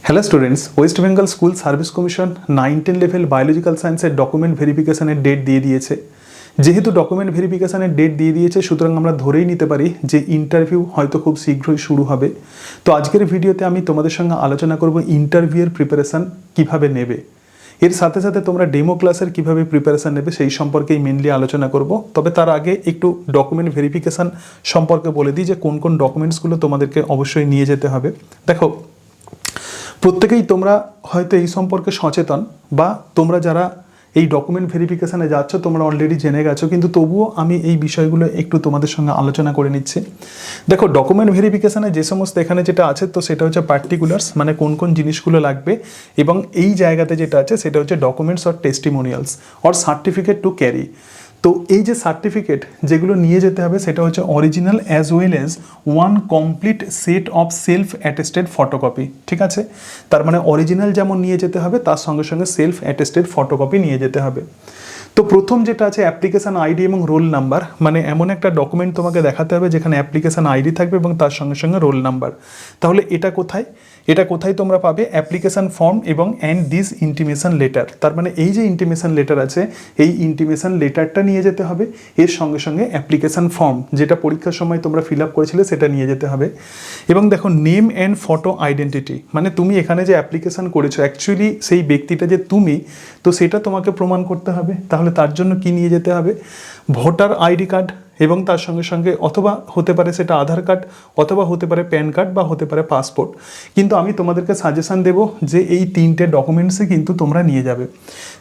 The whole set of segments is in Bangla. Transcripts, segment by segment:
Hello students, West Bengal school service commission 9-10 level biological সায়েন্সের ডকুমেন্ট ভেরিফিকেশনের ডেট দিয়ে দিয়েছে। যেহেতু ডকুমেন্ট ভেরিফিকেশনের ডেট দিয়ে দিয়েছে, সুতরাং আমরা ধরেই নিতে পারি যে ইন্টারভিউ হয়তো খুব শীঘ্রই শুরু হবে। তো আজকের ভিডিওতে আমি তোমাদের সঙ্গে আলোচনা করব ইন্টারভিউয়ের প্রিপারেশান কিভাবে নেবে, এর সাথে সাথে তোমরা ডেমো ক্লাসের কিভাবে প্রিপারেশান নেবে সেই সম্পর্কেই মেনলি আলোচনা করব। তবে তার আগে একটু ডকুমেন্ট ভেরিফিকেশান সম্পর্কে বলে দিই যে কোন কোন ডকুমেন্টসগুলো তোমাদেরকে অবশ্যই নিয়ে যেতে হবে। দেখো, প্রত্যেকেই তোমরা হয়তো এই সম্পর্কে সচেতন, বা তোমরা যারা এই ডকুমেন্ট ভেরিফিকেশানে যাচ্ছ তোমরা অলরেডি জেনে গেছো, কিন্তু তবুও আমি এই বিষয়গুলো একটু তোমাদের সঙ্গে আলোচনা করে নিচ্ছি। দেখো, ডকুমেন্ট ভেরিফিকেশানে যে সমস্ত এখানে যেটা আছে, তো সেটা হচ্ছে পার্টিকুলার্স, মানে কোন কোন জিনিসগুলো লাগবে, এবং এই জায়গাতে যেটা আছে সেটা হচ্ছে documents or testimonials or certificate to carry. তো এই যে সার্টিফিকেট যেগুলো নিয়ে যেতে হবে সেটা হচ্ছে original as well as one complete set of self attested photocopy. ঠিক আছে, তার মানে অরিজিনাল যেমন নিয়ে যেতে হবে, তার সঙ্গে সঙ্গে সেলফ অ্যাটেস্টেড ফটোকপি নিয়ে যেতে হবে। তো প্রথম যেটা আছে অ্যাপ্লিকেশান আইডি এবং রোল নাম্বার, মানে এমন একটা ডকুমেন্ট তোমাকে দেখাতে হবে যেখানে অ্যাপ্লিকেশান আইডি থাকবে এবং তার সঙ্গে সঙ্গে রোল নাম্বার। তাহলে এটা কোথায় তোমরা পাবে? অ্যাপ্লিকেশান ফর্ম এবং দিস ইন্টিমেশন লেটার। তার মানে এই যে ইন্টিমেশন লেটার আছে, এই ইন্টিমেশন লেটারটা নিয়ে যেতে হবে, এর সঙ্গে সঙ্গে অ্যাপ্লিকেশান ফর্ম যেটা পরীক্ষার সময় তোমরা ফিল আপ করেছিলে সেটা নিয়ে যেতে হবে। এবং দেখো, নেম অ্যান্ড ফটো আইডেন্টিটি, মানে তুমি এখানে যে অ্যাপ্লিকেশান করেছো অ্যাকচুয়ালি সেই ব্যক্তিটা যে তুমি, তো সেটা তোমাকে প্রমাণ করতে হবে। তাহলে তার জন্য কি নিয়ে যেতে হবে? ভোটার আইডি কার্ড, এবং তার সঙ্গে সঙ্গে অথবা হতে পারে সেটা আধার কার্ড, অথবা হতে পারে প্যান কার্ড, বা হতে পারে পাসপোর্ট। কিন্তু আমি তোমাদেরকে সাজেশান দেবো যে এই তিনটে ডকুমেন্টসই কিন্তু তোমরা নিয়ে যাবে।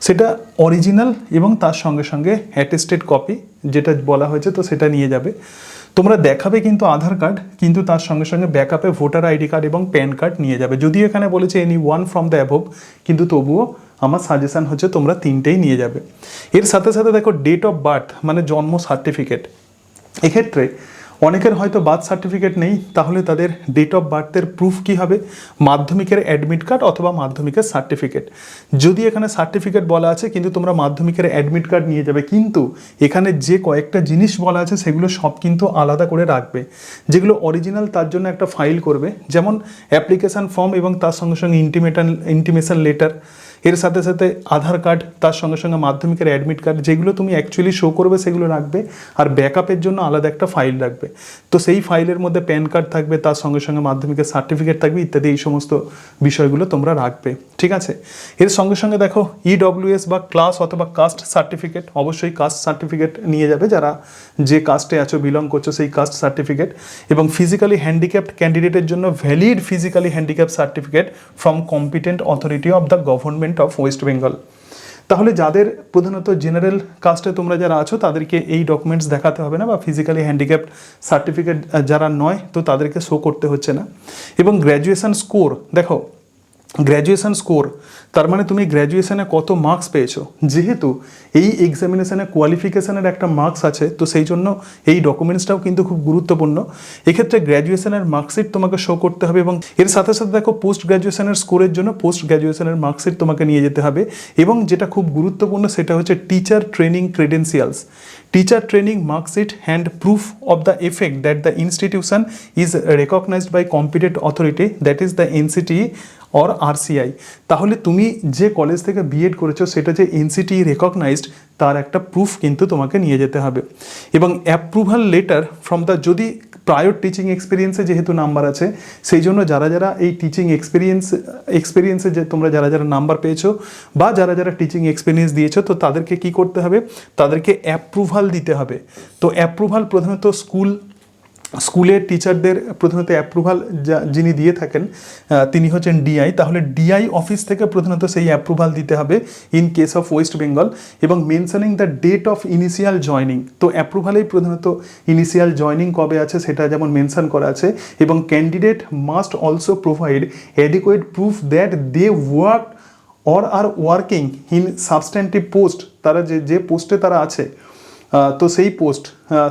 সেটা অরিজিনাল এবং তার সঙ্গে সঙ্গে অ্যাটেস্টেড কপি যেটা বলা হয়েছে, তো সেটা নিয়ে যাবে। তোমরা দেখাবে কিন্তু আধার কার্ড, কিন্তু তার সঙ্গে সঙ্গে ব্যাকআপে ভোটার আইডি কার্ড এবং প্যান কার্ড নিয়ে যাবে। যদিও এখানে বলেছে any one from the above, কিন্তু তবুও আমার সাজেশান হচ্ছে তোমরা তিনটেই নিয়ে যাবে। এর সাথে সাথে দেখো, ডেট অফ বার্থ মানে জন্ম সার্টিফিকেট। এক্ষেত্রে অনেকের হয়তো বার্থ সার্টিফিকেট নেই, তাহলে তাদের ডেট অফ বার্থের প্রুফ কী হবে? মাধ্যমিকের অ্যাডমিট কার্ড অথবা মাধ্যমিকের সার্টিফিকেট। যদি এখানে সার্টিফিকেট বলা আছে, কিন্তু তোমরা মাধ্যমিকের অ্যাডমিট কার্ড নিয়ে যাবে। কিন্তু এখানে যে কয়েকটা জিনিস বলা আছে সেগুলো সব কিন্তু আলাদা করে রাখবে। যেগুলো অরিজিনাল তার জন্য একটা ফাইল করবে, যেমন অ্যাপ্লিকেশান ফর্ম এবং তার সঙ্গে সঙ্গে ইন্টিমেশন লেটার, এর সাথে সাথে আধার কার্ড, তার সঙ্গে সঙ্গে মাধ্যমিকের অ্যাডমিট কার্ড, যেগুলো তুমি অ্যাকচুয়ালি শো করবে সেগুলো রাখবে। আর ব্যাকআপের জন্য আলাদা একটা ফাইল রাখবে। তো সেই ফাইলের মধ্যে প্যান কার্ড থাকবে, তার সঙ্গে সঙ্গে মাধ্যমিকের সার্টিফিকেট থাকবে ইত্যাদি, এই সমস্ত বিষয়গুলো তোমরা রাখবে। ঠিক আছে, এর সঙ্গে সঙ্গে দেখো, ইডব্লিউএস বা ক্লাস অথবা কাস্ট সার্টিফিকেট, অবশ্যই কাস্ট সার্টিফিকেট নিয়ে যাবে, যারা যে কাস্টে আছো, বিলং করছো, সেই কাস্ট সার্টিফিকেট। এবং ফিজিক্যালি হ্যান্ডিক্যাপড ক্যান্ডিডেটের জন্য valid physically handicap certificate from competent authority of the government of West Bengal. তাহলে যাদের প্রধানত জেনারেল কাস্টে তোমরা যারা আছো তাদেরকে এই ডকুমেন্টস দেখাতে হবে না, বা ফিজিক্যালি হ্যান্ডিক্যাপড সার্টিফিকেট যারা নয় তো তাদেরকে শো করতে হচ্ছে না। এবং গ্র্যাজুয়েশন স্কোর, দেখো গ্র্যাজুয়েশন স্কোর তার মানে তুমি গ্র্যাজুয়েশনে কত মার্কস পেয়েছো। যেহেতু এই এক্সামিনেশানে কোয়ালিফিকেশানের একটা মার্কস আছে, তো সেই জন্য এই ডকুমেন্টসটাও কিন্তু খুব গুরুত্বপূর্ণ। এক্ষেত্রে গ্র্যাজুয়েশনের মার্কশিট তোমাকে শো করতে হবে, এবং এর সাথে সাথে দেখো, পোস্ট গ্র্যাজুয়েশনের স্কোরের জন্য পোস্ট গ্র্যাজুয়েশনের মার্কশিট তোমাকে নিয়ে যেতে হবে। এবং যেটা খুব গুরুত্বপূর্ণ সেটা হচ্ছে teacher training credentials, teacher training marksheet and proof of the effect that the institution is recognised by competent authority, that is the NCT or RCI. তাহলে তুমি যে কলেজ থেকে বিএড করেছো সেটা যে এনসিটি রেকগনাইজড, তার একটা প্রুফ কিন্তু তোমাকে নিয়ে যেতে হবে। এবং অ্যাপ্রুভাল লেটার ফ্রম দ্য, যদি প্রায়র টিচিং এক্সপিরিয়েন্সে যেহেতু নাম্বার আছে, সেই জন্য যারা যারা এই টিচিং এক্সপিরিয়েন্সে যে তোমরা যারা যারা নাম্বার পেয়েছো, বা যারা যারা টিচিং এক্সপিরিয়েন্স দিয়েছো, তো তাদেরকে কি করতে হবে? তাদেরকে অ্যাপ্রুভাল দিতে হবে। তো অ্যাপ্রুভাল প্রধানত স্কুলের টিচারদের প্রধানত অ্যাপ্রুভাল যিনি দিয়ে থাকেন তিনি হচ্ছেন ডিআই। তাহলে ডিআই অফিস থেকে প্রধানত সেই অ্যাপ্রুভাল দিতে হবে in case of West Bengal. এবং mentioning the date of initial joining, তো অ্যাপ্রুভালেই প্রধানত ইনিশিয়াল জয়নিং কবে আছে সেটা যেমন মেনশন করা আছে। এবং candidate must also provide adequate proof that they work or are working in substantive post, তারা যে পোস্টে তারা আছে, তো সেই পোস্ট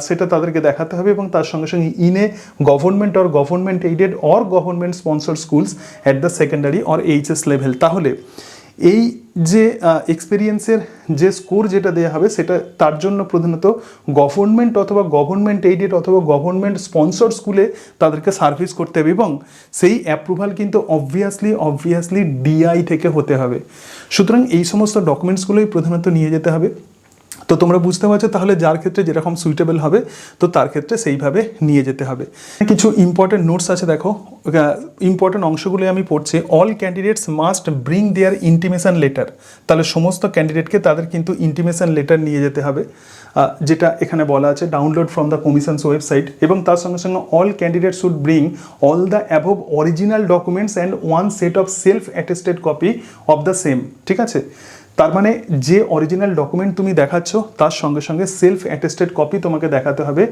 সেটা তাদেরকে দেখাতে হবে। এবং তার সঙ্গে সঙ্গে in a government or government aided or government sponsored schools at the secondary or HS level. তাহলে এই যে এক্সপিরিয়েন্সের যে স্কোর যেটা দেওয়া হবে সেটা তার জন্য প্রধানত গভর্নমেন্ট অথবা গভর্নমেন্ট এইডেড অথবা গভর্নমেন্ট স্পন্সর স্কুলে তাদেরকে সার্ভিস করতে হবে এবং সেই অ্যাপ্রুভাল কিন্তু অবভিয়াসলি ডিআই থেকে হতে হবে। সুতরাং এই সমস্ত ডকুমেন্টসগুলোই প্রধানত নিয়ে যেতে হবে। তো তোমরা বুঝতে পারছো তাহলে যার ক্ষেত্রে যেরকম সুইটেবল হবে তো তার ক্ষেত্রে সেইভাবে নিয়ে যেতে হবে। কিছু ইম্পর্টেন্ট নোটস আছে, দেখো ইম্পর্টেন্ট অংশগুলো আমি পড়ছি। All candidates must bring their intimation letter, তাহলে সমস্ত ক্যান্ডিডেটকে তাদের কিন্তু ইন্টিমেশন লেটার নিয়ে যেতে হবে, যেটা এখানে বলা আছে download from the commission's website, এবং তার সঙ্গে সঙ্গে all candidate should bring all the above original documents and one set of self attested copy of the same. ঠিক আছে, তার মানে যে অরিজিনাল ডকুমেন্ট তুমি দেখাচ্ছ তার সঙ্গে সঙ্গে সেলফ অ্যাটেস্টেড কপি তোমাকে দেখাতে হবে।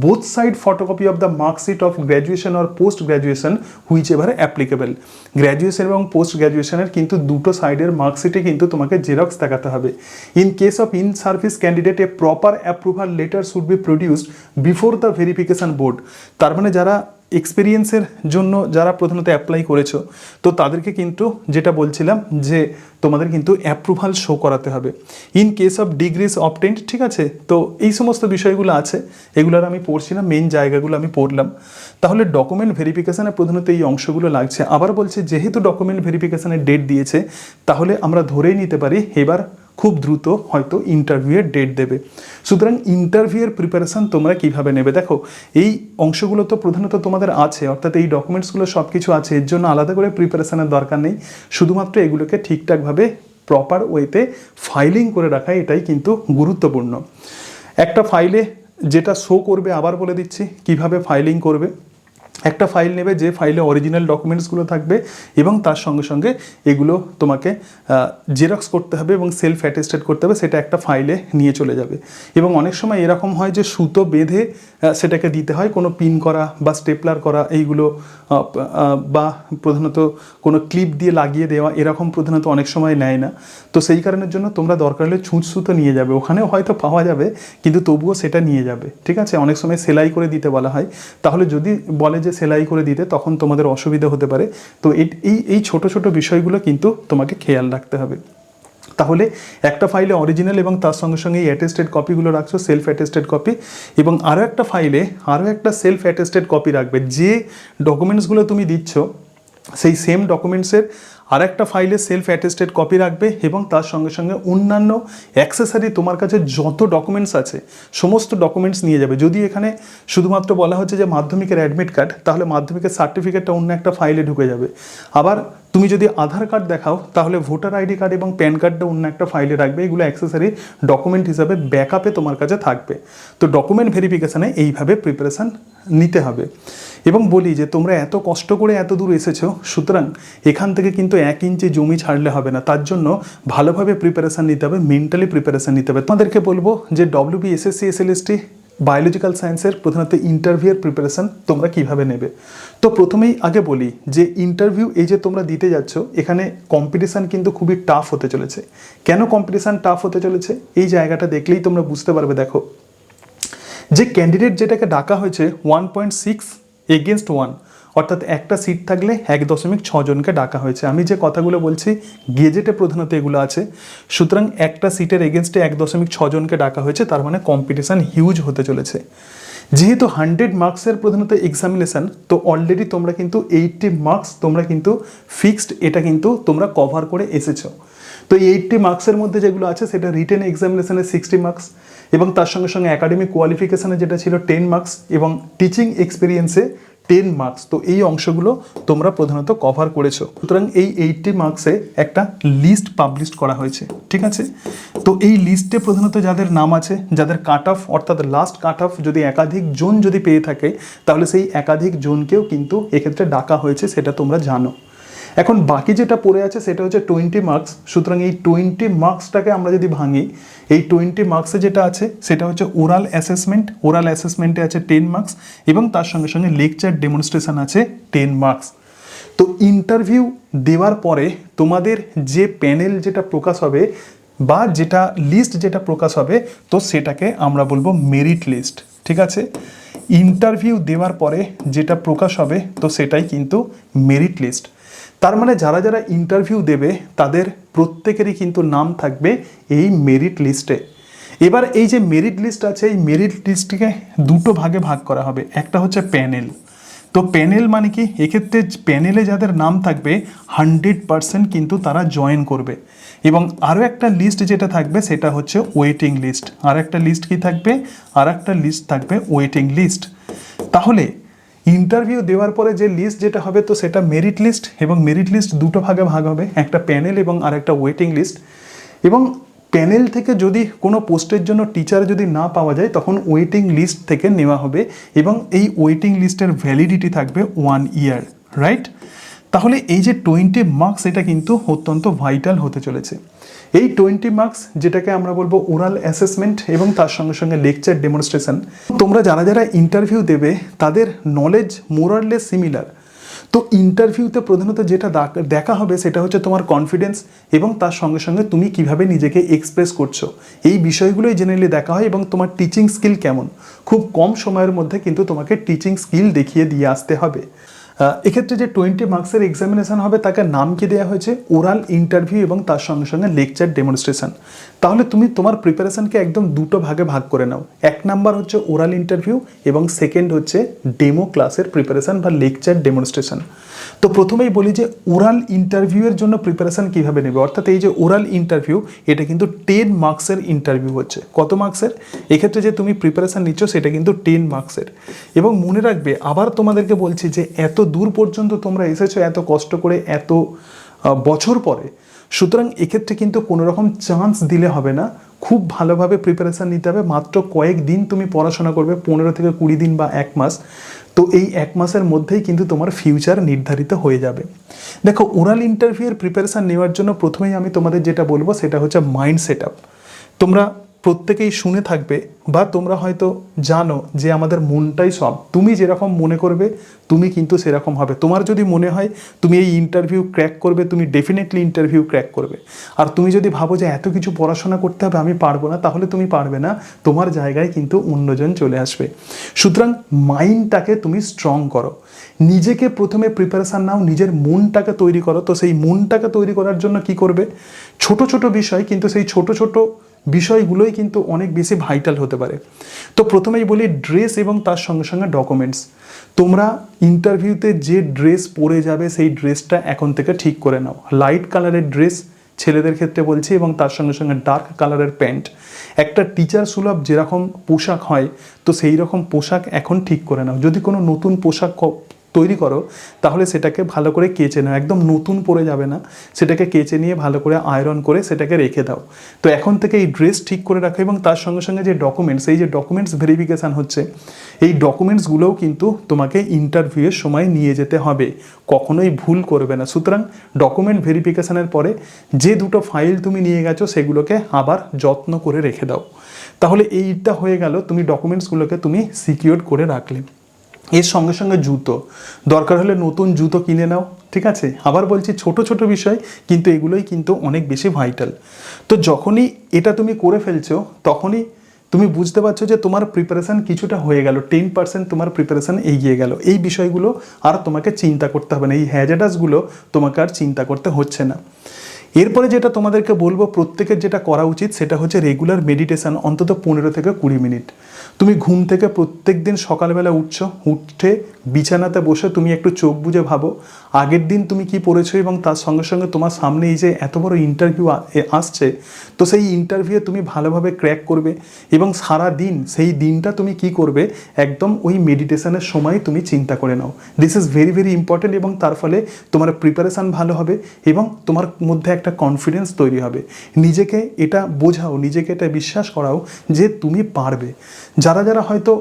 Both side photocopy of the marksheet of graduation or post graduation which ever applicable. Graduation এবং পোস্ট গ্র্যাজুয়েশনের কিন্তু দুটো সাইডের মার্কশিটে কিন্তু তোমাকে জেরক্স দেখাতে হবে। In case of in service candidate a proper approval letter should be produced before the verification board. তার মানে যারা এক্সপিরিয়েন্সের জন্য যারা প্রধানত অ্যাপ্লাই করেছো তো তাদেরকে কিন্তু যেটা বলছিলাম যে তোমাদের কিন্তু অ্যাপ্রুভাল শো করাতে হবে। In case of degrees obtained, ঠিক আছে, তো এই সমস্ত বিষয়গুলো আছে, এগুলোর আমি পড়ছি না, মেন জায়গাগুলো আমি পড়লাম। তাহলে ডকুমেন্ট ভেরিফিকেশানে প্রধানত এই অংশগুলো লাগছে। আবার বলছি যেহেতু ডকুমেন্ট ভেরিফিকেশানের ডেট দিয়েছে তাহলে আমরা ধরেই নিতে পারি এবার খুব দ্রুত হয়তো ইন্টারভিউয়ের ডেট দেবে। সুতরাং ইন্টারভিউয়ের প্রিপারেশান তোমরা কিভাবে নেবে, দেখো এই অংশগুলো তো প্রধানত তোমাদের আছে, অর্থাৎ এই ডকুমেন্টসগুলো সব কিছু আছে, এর জন্য আলাদা করে প্রিপারেশানের দরকার নেই। শুধুমাত্র এগুলোকে ঠিকঠাকভাবে প্রপার ওয়েতে ফাইলিং করে রাখা এটাই কিন্তু গুরুত্বপূর্ণ। একটা ফাইলে যেটা শো করবে, আবার বলে দিচ্ছি কিভাবে ফাইলিং করবে। একটা ফাইল নেবে যে ফাইলে অরিজিনাল ডকুমেন্টসগুলো থাকবে এবং তার সঙ্গে সঙ্গে এগুলো তোমাকে জেরক্স করতে হবে এবং সেলফ অ্যাটেস্টেড করতে হবে, সেটা একটা ফাইলে নিয়ে চলে যাবে। এবং অনেক সময় এরকম হয় যে সুতো বেঁধে সেটাকে দিতে হয়, কোনো পিন করা বা স্টেপলার করা এইগুলো বা প্রধানত কোনো ক্লিপ দিয়ে লাগিয়ে দেওয়া এরকম প্রধানত অনেক সময় নেয় না। তো সেই কারণের জন্য তোমরা দরকার হলে ছুঁচ সুতো নিয়ে যাবে, ওখানেও হয়তো পাওয়া যাবে কিন্তু তবুও সেটা নিয়ে যাবে। ঠিক আছে, অনেক সময় সেলাই করে দিতে বলা হয়, তাহলে যদি বলে যে সেলাই করে দিতে তখন তোমাদের অসুবিধা হতে পারে। তো এই ছোট ছোট বিষয়গুলো কিন্তু তোমাকে খেয়াল রাখতে হবে। তাহলে একটা ফাইলে অরিজিনাল এবং তার সঙ্গে সঙ্গে এই অ্যাটেস্টেড কপিগুলো রাখছো, সেলফ অ্যাটেস্টেড কপি, এবং আরও একটা ফাইলে আরও একটা সেলফ অ্যাটেস্টেড কপি রাখবে। যে ডকুমেন্টসগুলো তুমি দিচ্ছ সেই সেম ডকুমেন্টসের আর একটা ফাইলে সেলফ অ্যাটেস্টেড কপি রাখবে এবং তার সঙ্গে সঙ্গে অন্যান্য অ্যাক্সেসারি তোমার কাছে যত ডকুমেন্টস আছে সমস্ত ডকুমেন্টস নিয়ে যাবে। যদি এখানে শুধুমাত্র বলা হচ্ছে যে মাধ্যমিকের অ্যাডমিট কার্ড, তাহলে মাধ্যমিকের সার্টিফিকেটটা অন্য একটা ফাইলে ঢুকে যাবে। আবার তুমি যদি আধার কার্ড দেখাও তাহলে ভোটার আইডি কার্ড এবং প্যান কার্ডটা অন্য একটা ফাইলে রাখবে। এগুলো অ্যাক্সেসারি ডকুমেন্ট হিসাবে ব্যাকআপে তোমার কাছে থাকবে। তো ডকুমেন্ট ভেরিফিকেশানে এইভাবে প্রিপারেশান নিতে হবে। এবং বলি যে তোমরা এত কষ্ট করে এত দূর এসেছো, সুতরাং এখান থেকে কিন্তু 1 ইঞ্চি জমি ছাড়লে হবে না, তার জন্য ভালোভাবে প্রিপারেশান নিতে হবে, মেন্টালি প্রিপারেশান নিতে হবে। তোমাদেরকে বলবো যে WB SSC SLST বায়োলজিক্যাল সায়েন্সের প্রধানত ইন্টারভিউয়ের প্রিপারেশান তোমরা কিভাবে নেবে। তো প্রথমেই আগে বলি যে ইন্টারভিউ এই যে তোমরা দিতে যাচ্ছ এখানে কম্পিটিশান কিন্তু খুবই টাফ হতে চলেছে। কেন কম্পিটিশান টাফ হতে চলেছে এই জায়গাটা দেখলেই তোমরা বুঝতে পারবে। দেখো যে ক্যান্ডিডেট যেটাকে ডাকা হয়েছে 1.6 এগেনস্ট 1, অর্থাৎ একটা সিট থাকলে 1.6 জনকে ডাকা হয়েছে। আমি যে কথাগুলো বলছি গেজেটে প্রধানত এগুলো আছে। সুতরাং একটা সিটের এগেনস্টে 1.6 জনকে ডাকা হয়েছে, তার মানে কম্পিটিশান হিউজ হতে চলেছে। যেহেতু 100 মার্কসের প্রধানত এক্সামিনেশান, তো অলরেডি তোমরা কিন্তু 80 মার্কস তোমরা কিন্তু ফিক্সড, এটা কিন্তু তোমরা কভার করে এসেছো। তো এই 80 মার্কসের মধ্যে যেগুলো আছে সেটা রিটেন এক্সামিনেশানে 60 মার্কস এবং তার সঙ্গে সঙ্গে একাডেমিক কোয়ালিফিকেশানে যেটা ছিল 10 মার্কস এবং টিচিং এক্সপিরিয়েন্সে 10 মার্কস। তো এই অংশগুলো তোমরা প্রধানত কভার করেছো। সুতরাং এই 80 মার্কসে একটা লিস্ট পাবলিশ করা হয়েছে। ঠিক আছে, তো এই লিস্টে প্রধানত যাদের নাম আছে, যাদের কাট অফ অর্থাৎ লাস্ট কাট অফ যদি একাধিক জন যদি পেয়ে থাকে তাহলে সেই একাধিক জনকেও কিন্তু এক্ষেত্রে ডাকা হয়েছে, সেটা তোমরা জানো। এখন বাকি যেটা পড়ে আছে সেটা হচ্ছে 20 মার্কস। সুতরাং এই 20 মার্কসটাকে আমরা যদি ভাঙি, এই 20 মার্কসে যেটা আছে সেটা হচ্ছে ওরাল অ্যাসেসমেন্ট। ওরাল অ্যাসেসমেন্টে আছে 10 মার্কস এবং তার সঙ্গে সঙ্গে লেকচার ডেমনস্ট্রেশন আছে 10 মার্কস। তো ইন্টারভিউ দেওয়ার পরে তোমাদের যে প্যানেল যেটা প্রকাশ হবে বা যেটা লিস্ট যেটা প্রকাশ হবে তো সেটাকে আমরা বলবো মেরিট লিস্ট। ঠিক আছে, ইন্টারভিউ দেওয়ার পরে যেটা প্রকাশ হবে তো সেটাই কিন্তু মেরিট লিস্ট। তার মানে যারা যারা ইন্টারভিউ দেবে তাদের প্রত্যেকেরই কিন্তু নাম থাকবে এই মেরিট লিস্টে। এবার এই যে মেরিট লিস্ট আছে, এই মেরিট লিস্টকে দুটো ভাগে ভাগ করা হবে। একটা হচ্ছে প্যানেল। তো প্যানেল মানে কি, এক্ষেত্রে প্যানেলে যাদের নাম থাকবে 100% কিন্তু তারা জয়েন করবে। এবং আরও একটা লিস্ট যেটা থাকবে সেটা হচ্ছে ওয়েটিং লিস্ট। আর একটা লিস্ট কি থাকবে, আর একটা লিস্ট থাকবে ওয়েটিং লিস্ট। তাহলে ইন্টারভিউ দেওয়ার পরে যে লিস্ট যেটা হবে তো সেটা মেরিট লিস্ট, এবং মেরিট লিস্ট দুটো ভাগে ভাগ হবে, একটা প্যানেল এবং আর একটা ওয়েটিং লিস্ট। এবং প্যানেল থেকে যদি কোনো পোস্টের জন্য টিচার যদি না পাওয়া যায় তখন ওয়েটিং লিস্ট থেকে নেওয়া হবে, এবং এই ওয়েটিং লিস্টের ভ্যালিডিটি থাকবে 1 ইয়ার, রাইট? তাহলে এই যে 20 মার্কস, এটা কিন্তু অত্যন্ত ভাইটাল হতে চলেছে। এই 20 মার্কস যেটাকে আমরা বলবো ওরাল অ্যাসেসমেন্ট এবং তার সঙ্গে সঙ্গে লেকচার ডেমনস্ট্রেশন। তোমরা যারা যারা ইন্টারভিউ দেবে তাদের নলেজ মোরারলেস সিমিলার। তো ইন্টারভিউতে প্রধানত যেটা দেখা হবে সেটা হচ্ছে তোমার কনফিডেন্স এবং তার সঙ্গে সঙ্গে তুমি কিভাবে নিজেকে এক্সপ্রেস করছো, এই বিষয়গুলোই জেনারেলি দেখা হয়। এবং তোমার টিচিং স্কিল কেমন, খুব কম সময়ের মধ্যে কিন্তু তোমাকে টিচিং স্কিল দেখিয়ে দিয়ে আসতে হবে। এক্ষেত্রে যে 20 মার্কসের এক্সামিনেশন হবে তাকে নাম কি দেওয়া হয়েছে, ওরাল ইন্টারভিউ এবং তার সঙ্গে সঙ্গে লেকচার ডেমনস্ট্রেশন। তাহলে তুমি তোমার প্রিপারেশনকে একদম দুটো ভাগে ভাগ করে নাও। এক নাম্বার হচ্ছে ওরাল ইন্টারভিউ এবং সেকেন্ড হচ্ছে ডেমো ক্লাসের প্রিপারেশন বা লেকচার ডেমনস্ট্রেশন। তো প্রথমেই বলি যে ওরাল ইন্টারভিউয়ের জন্য প্রিপারেশন কীভাবে নেবে, অর্থাৎ এই যে ওরাল ইন্টারভিউ এটা কিন্তু 10 মার্কসের ইন্টারভিউ হচ্ছে। কত মার্কসের? এক্ষেত্রে যে তুমি প্রিপারেশন নিচ্ছ সেটা কিন্তু 10 মার্কসের। এবং মনে রাখবে, আবার তোমাদেরকে বলছি যে এত দূর পর্যন্ত তোমরা এসেছো এত কষ্ট করে, এত বছর পরে, সুতরাং এক্ষেত্রে কিন্তু কোনো রকম চান্স দিলে হবে না, খুব ভালোভাবে প্রিপারেশান নিতে হবে। মাত্র কয়েকদিন তুমি পড়াশোনা করবে, 15 থেকে 20 দিন বা 1 মাস। তো এই 1 মাসের মধ্যেই কিন্তু তোমার ফিউচার নির্ধারিত হয়ে যাবে। দেখো, ওরাল ইন্টারভিউয়ের প্রিপারেশান নেওয়ার জন্য প্রথমেই আমি তোমাদের যেটা বলবো সেটা হচ্ছে মাইন্ড সেট আপ। তোমরা প্রত্যেকেই শুনে থাকবে বা তোমরা হয়তো জানো যে আমাদের মনটাই সব। তুমি যেরকম মনে করবে তুমি কিন্তু সেরকম হবে। তোমার যদি মনে হয় তুমি এই ইন্টারভিউ ক্র্যাক করবে, তুমি ডেফিনেটলি ইন্টারভিউ ক্র্যাক করবে। আর তুমি যদি ভাবো যে এত কিছু পড়াশোনা করতে হবে আমি পারবো না, তাহলে তুমি পারবে না, তোমার জায়গায় কিন্তু অন্যজন চলে আসবে। সুতরাং মাইন্ডটাকে তুমি স্ট্রং করো, নিজেকে প্রথমে প্রিপারেশান নাও, নিজের মনটাকে তৈরি করো। তো সেই মনটাকে তৈরি করার জন্য কি করবে, ছোট ছোট বিষয়, কিন্তু সেই ছোট ছোট বিষয়গুলোই কিন্তু অনেক বেশি ভাইটাল হতে পারে। তো প্রথমেই বলি ড্রেস এবং তার সঙ্গে সঙ্গে ডকুমেন্টস। তোমরা ইন্টারভিউতে যে ড্রেস পরে যাবে সেই ড্রেসটা এখন থেকে ঠিক করে নাও। লাইট কালারের ড্রেস ছেলেদের ক্ষেত্রে বলছি, এবং তার সঙ্গে সঙ্গে ডার্ক কালারের প্যান্ট। একটা টিচার সুলভ যেরকম পোশাক হয় তো সেই রকম পোশাক এখন ঠিক করে নাও। যদি কোনো নতুন পোশাক তৈরি করো তাহলে সেটাকে ভালো করে কেচে নাও, একদম নতুন পরে যাবে না, সেটাকে কেচে নিয়ে ভালো করে আয়রন করে সেটাকে রেখে দাও। তো এখন থেকে এই ড্রেস ঠিক করে রাখো। এবং তার সঙ্গে সঙ্গে যে ডকুমেন্টস, এই যে ডকুমেন্টস ভেরিফিকেশান হচ্ছে, এই ডকুমেন্টসগুলোও কিন্তু তোমাকে ইন্টারভিউয়ের সময় নিয়ে যেতে হবে, কখনোই ভুল করবে না। সুতরাং ডকুমেন্ট ভেরিফিকেশানের পরে যে দুটো ফাইল তুমি নিয়ে গেছো সেগুলোকে আবার যত্ন করে রেখে দাও। তাহলে এইটা হয়ে গেল, তুমি ডকুমেন্টসগুলোকে তুমি সিকিউর করে রাখলে। এর সঙ্গে সঙ্গে জুতো, দরকার হলে নতুন জুতো কিনে নাও, ঠিক আছে? আবার বলছি ছোট ছোট বিষয়, কিন্তু এগুলোই কিন্তু অনেক বেশি ভাইটাল। তো যখনই এটা তুমি করে ফেলছো তখনই তুমি বুঝতে পারছো যে তোমার প্রিপারেশান কিছুটা হয়ে গেল, 10% তোমার প্রিপারেশান এগিয়ে গেল। এই বিষয়গুলো আর তোমাকে চিন্তা করতে হবে না, এই হ্যাজার্ডাসগুলো তোমাকে আর চিন্তা করতে হচ্ছে না। এরপরে যেটা তোমাদেরকে বলবো, প্রত্যেকের যেটা করা উচিত সেটা হচ্ছে রেগুলার মেডিটেশান, অন্তত 15 থেকে 20 মিনিট। তুমি ঘুম থেকে প্রত্যেক দিন সকালবেলা উঠে বিছানাতে বসে তুমি একটু চোখ বুজে ভাবো আগের দিন তুমি কি পড়েছো, এবং তার সঙ্গে সঙ্গে তোমার সামনে এই যে এত বড় ইন্টারভিউ আসছে, তো সেই ইন্টারভিউ তুমি ভালোভাবে ক্র্যাক করবে। এবং সারা দিন সেই দিনটা তুমি কি করবে একদম ওই মেডিটেশনের সময় তুমি চিন্তা করে নাও। This is very very important. এবং তার ফলে তোমার প্রিপারেশান ভালো হবে এবং তোমার মধ্যে একটা কনফিডেন্স তৈরি হবে। নিজেকে এটা বোঝাও, নিজেকে এটা বিশ্বাস করাও যে তুমি পারবে। যারা যারা হয়তো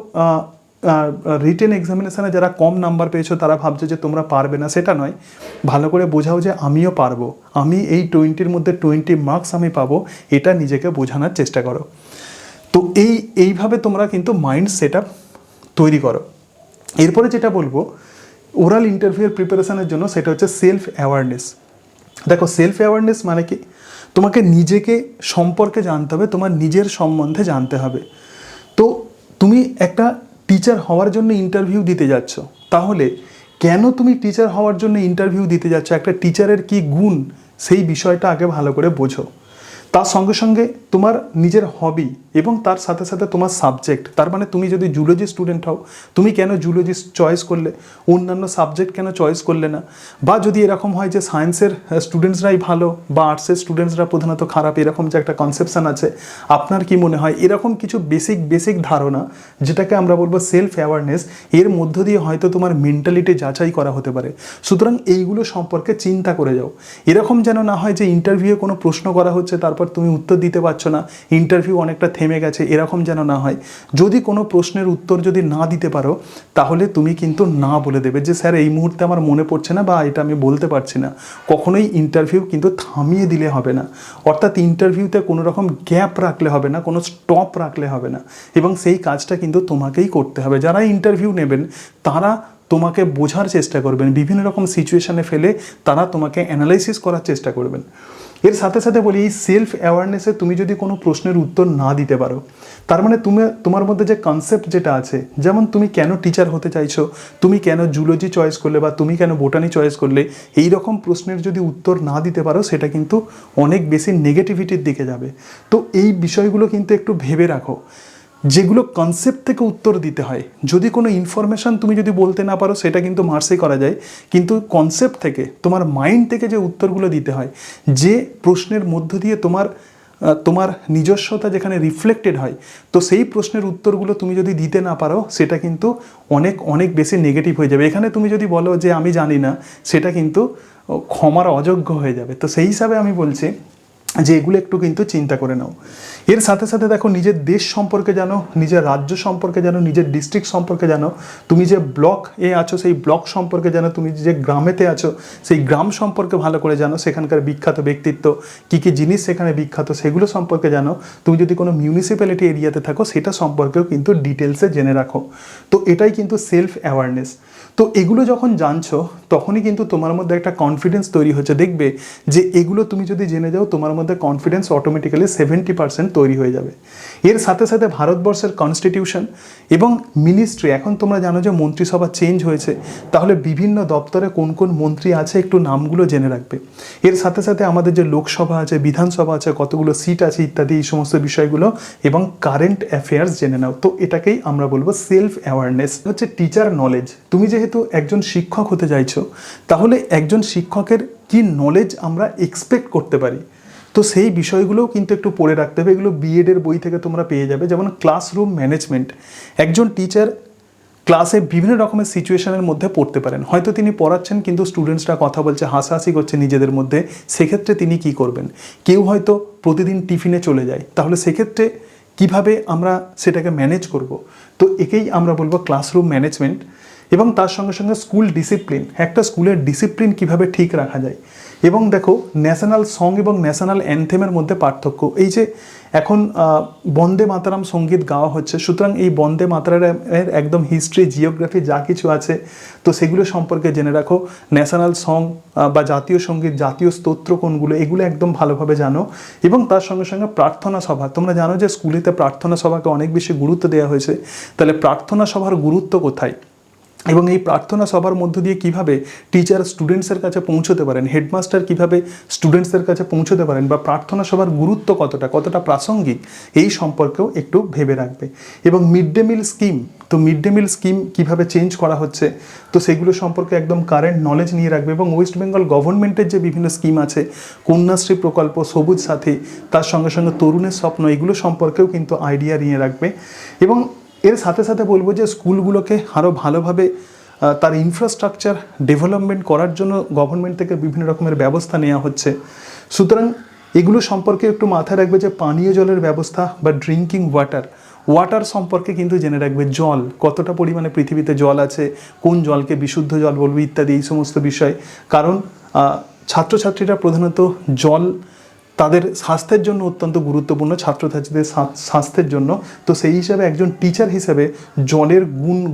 রিটেন এক্সামিনেশানে যারা কম নাম্বার পেয়েছো তারা ভাবছো যে তোমরা পারবে না, সেটা নয়। ভালো করে বোঝাও যে আমিও পারবো, আমি এই 20-র মধ্যে 20 মার্কস আমি পাবো, এটা নিজেকে বোঝানোর চেষ্টা করো। তো এইভাবে তোমরা কিন্তু মাইন্ড সেট আপ তৈরি করো। এরপরে যেটা বলবো ওরাল ইন্টারভিউয়ের প্রিপারেশানের জন্য, সেটা হচ্ছে সেলফ অ্যাওয়ারনেস। দেখো, সেলফ অ্যাওয়ারনেস মানে কি, তোমাকে নিজেকে সম্পর্কে জানতে হবে, তোমার নিজের সম্বন্ধে জানতে হবে। তো তুমি একটা টিচার হওয়ার জন্য ইন্টারভিউ দিতে যাচ্ছ, তাহলে কেন তুমি টিচার হওয়ার জন্য ইন্টারভিউ দিতে যাচ্ছ, একটা টিচারের কি গুণ, সেই বিষয়টা আগে ভালো করে বোঝো। তার সঙ্গে সঙ্গে তোমার নিজের হবি এবং তার সাথে সাথে তোমার সাবজেক্ট, তার মানে তুমি যদি জুলজি স্টুডেন্ট হও, তুমি কেন জুলজি চয়েস করলে, অন্যান্য সাবজেক্ট কেন চয়েস করলে না? বা যদি এরকম হয় যে সায়েন্সের স্টুডেন্টসরাই ভালো বা আর্টসের স্টুডেন্টসরা প্রধানত খারাপ, এরকম যে একটা কনসেপশন আছে, আপনার কি মনে হয়? এরকম কিছু বেসিক ধারণা, যেটাকে আমরা বলবো সেলফ অ্যাওয়ারনেস, এর মধ্য দিয়ে হয়তো তোমার মেন্টালিটি যাচাই করা হতে পারে। সুতরাং এইগুলো সম্পর্কে চিন্তা করে যাও। এরকম যেন না হয় যে ইন্টারভিউয়ে কোনো প্রশ্ন করা হচ্ছে, তারপর তুমি উত্তর দিতে পারছো না, ইন্টারভিউ অনেকটা থেমে গেছে, এরকম যেন না হয়। যদি কোনো প্রশ্নের উত্তর যদি না দিতে পারো, তাহলে তুমি কিন্তু না বলে দেবে যে স্যার এই মুহূর্তে আমার মনে পড়ছে না বা এটা আমি বলতে পারছি না। কখনোই ইন্টারভিউ কিন্তু থামিয়ে দিলে হবে না, অর্থাৎ ইন্টারভিউতে কোনো রকম গ্যাপ রাখলে হবে না, কোনো স্টপ রাখলে হবে না, এবং সেই কাজটা কিন্তু তোমাকেই করতে হবে। যারা ইন্টারভিউ নেবেন তারা তোমাকে বোঝার চেষ্টা করবেন, বিভিন্ন রকম সিচুয়েশনে ফেলে তারা তোমাকে অ্যানালাইসিস করার চেষ্টা করবেন। এর সাথে সাথে বলি, এই সেলফ অ্যাওয়ারনেসে তুমি যদি কোনো প্রশ্নের উত্তর না দিতে পারো, তার মানে তোমার মধ্যে যে কনসেপ্ট যেটা আছে, যেমন তুমি কেন টিচার হতে চাইছো, তুমি কেন জুলজি চয়েস করলে বা তুমি কেন বোটানি চয়েস করলে, এই রকম প্রশ্নের যদি উত্তর না দিতে পারো, সেটা কিন্তু অনেক বেশি নেগেটিভিটির দিকে যাবে। তো এই বিষয়গুলো কিন্তু একটু ভেবে রাখো। যেগুলো কনসেপ্ট থেকে উত্তর দিতে হয়, যদি কোনো ইনফরমেশান তুমি যদি বলতে না পারো, সেটা কিন্তু মার্সই করা যায়, কিন্তু কনসেপ্ট থেকে, তোমার মাইন্ড থেকে যে উত্তরগুলো দিতে হয়, যে প্রশ্নের মধ্য দিয়ে তোমার নিজস্বতা যেখানে রিফ্লেক্টেড হয়, তো সেই প্রশ্নের উত্তরগুলো তুমি যদি দিতে না পারো, সেটা কিন্তু অনেক বেশি নেগেটিভ হয়ে যাবে। এখানে তুমি যদি বলো যে আমি জানি না, সেটা কিন্তু ক্ষমার অযোগ্য হয়ে যাবে। তো সেই হিসাবে আমি বলছি যে এগুলো একটু কিন্তু চিন্তা করে নাও। এর সাথে সাথে দেখো, নিজের দেশ সম্পর্কে জানো, নিজের রাজ্য সম্পর্কে জানো, নিজের ডিস্ট্রিক্ট সম্পর্কে জানো, তুমি যে ব্লক এ আছো সেই ব্লক সম্পর্কে জানো, তুমি যে গ্রামেতে আছো সেই গ্রাম সম্পর্কে ভালো করে জানো, সেখানকার বিখ্যাত ব্যক্তিত্ব কী কী জিনিস সেখানে বিখ্যাত সেগুলো সম্পর্কে জানো। তুমি যদি কোনো মিউনিসিপ্যালিটি এরিয়াতে থাকো, সেটা সম্পর্কেও কিন্তু ডিটেলসে জেনে রাখো। তো এটাই কিন্তু সেলফ অ্যাওয়ারনেস। তো এগুলো যখন জানছো, তখনই কিন্তু তোমার মধ্যে একটা কনফিডেন্স তৈরি হচ্ছে। দেখবে যে এগুলো তুমি যদি জেনে যাও, তোমার মধ্যে কনফিডেন্স অটোমেটিক্যালি 70% তৈরি হয়ে যাবে। এর সাথে সাথে ভারতবর্ষের কনস্টিটিউশন এবং মিনিস্ট্রি, এখন তোমরা জানো যে মন্ত্রিসভা চেঞ্জ হয়েছে, তাহলে বিভিন্ন দপ্তরে কোন কোন মন্ত্রী আছে একটু নামগুলো জেনে রাখবে। এর সাথে সাথে আমাদের যে লোকসভা আছে, বিধানসভা আছে, কতগুলো সিট আছে ইত্যাদি, এই সমস্ত বিষয়গুলো এবং কারেন্ট অ্যাফেয়ার্স জেনে নাও। তো এটাকেই আমরা বলবো সেলফ অ্যাওয়ারনেস। হচ্ছে টিচার নলেজ। তুমি যেহেতু একজন শিক্ষক হতে চাইছো, তাহলে একজন শিক্ষকের কি নলেজ আমরা এক্সপেক্ট করতে পারি, তো সেই বিষয়গুলোও কিন্তু একটু পড়ে রাখতে হবে। এগুলো বিএডের বই থেকে তোমরা পেয়ে যাবে। যেমন ক্লাসরুম ম্যানেজমেন্ট, একজন টিচার ক্লাসে বিভিন্ন রকমের সিচুয়েশনের মধ্যে পড়তে পারেন। হয়তো তিনি পড়াচ্ছেন কিন্তু স্টুডেন্টসরা কথা বলছে, হাসাহাসি করছে নিজেদের মধ্যে, সেক্ষেত্রে তিনি কি করবেন? কেউ হয়তো প্রতিদিন টিফিনে চলে যায়, তাহলে সেক্ষেত্রে কিভাবে আমরা সেটাকে ম্যানেজ করব? তো একেই আমরা বলবো ক্লাসরুম ম্যানেজমেন্ট। এবং তার সঙ্গে সঙ্গে স্কুল ডিসিপ্লিন, একটা স্কুলের ডিসিপ্লিন কিভাবে ঠিক রাখা যায়। এবং দেখো, ন্যাশনাল সং এবং ন্যাশনাল অ্যানথেমের মধ্যে পার্থক্য। এই যে এখন বন্দে মাতারাম সঙ্গীত গাওয়া হচ্ছে, সুতরাং এই বন্দে মাতারামের একদম হিস্ট্রি, জিওগ্রাফি যা কিছু আছে, তো সেগুলো সম্পর্কে জেনে রাখো। ন্যাশনাল সং বা জাতীয় সঙ্গীত, জাতীয় স্তোত্র কোনগুলো, এগুলো একদম ভালোভাবে জানো। এবং তার সঙ্গে সঙ্গে প্রার্থনা সভা, তোমরা জানো যে স্কুলেতে প্রার্থনা সভাকে অনেক বেশি গুরুত্ব দেওয়া হয়েছে, তাহলে প্রার্থনা সভার গুরুত্ব কোথায় এবং এই প্রার্থনা সভার মধ্য দিয়ে কিভাবে টিচার স্টুডেন্টসের কাছে পৌঁছতে পারেন, হেডমাস্টার কিভাবে স্টুডেন্টসদের কাছে পৌঁছতে পারেন, বা প্রার্থনা সভার গুরুত্ব কতটা প্রাসঙ্গিক, এই সম্পর্কেও একটু ভেবে রাখবে। এবং মিড ডে মিল স্কিম, তো মিড ডে মিল স্কিম কীভাবে চেঞ্জ করা হচ্ছে, তো সেগুলো সম্পর্কে একদম কারেন্ট নলেজ নিয়ে রাখবে। এবং ওয়েস্ট বেঙ্গল গভর্নমেন্টের যে বিভিন্ন স্কিম আছে, কন্যাশ্রী প্রকল্প, সবুজ সাথী, তার সঙ্গে সঙ্গে তরুণের স্বপ্ন, এগুলো সম্পর্কেও কিন্তু আইডিয়া নিয়ে রাখবে। এবং এর সাথে সাথে বলবো যে স্কুলগুলোকে আরও ভালোভাবে তার ইনফ্রাস্ট্রাকচার ডেভেলপমেন্ট করার জন্য গভর্নমেন্ট থেকে বিভিন্ন রকমের ব্যবস্থা নেওয়া হচ্ছে। সুতরাং এগুলো সম্পর্কে একটু মাথায় রাখবে যে পানীয় জলের ব্যবস্থা বা ড্রিঙ্কিং ওয়াটার সম্পর্কে কিন্তু জেনে রাখবে। জল কতটা পরিমাণে পৃথিবীতে জল আছে, কোন জলকে বিশুদ্ধ জল বলবো ইত্যাদি, এই সমস্ত বিষয়। কারণ ছাত্রছাত্রীরা প্রধানত জল তাদের স্বাস্থ্যের জন্য অত্যন্ত গুরুত্বপূর্ণ, ছাত্রছাত্রীদের স্বাস্থ্যের জন্য। তো সেই হিসাবে একজন টিচার হিসেবে জলের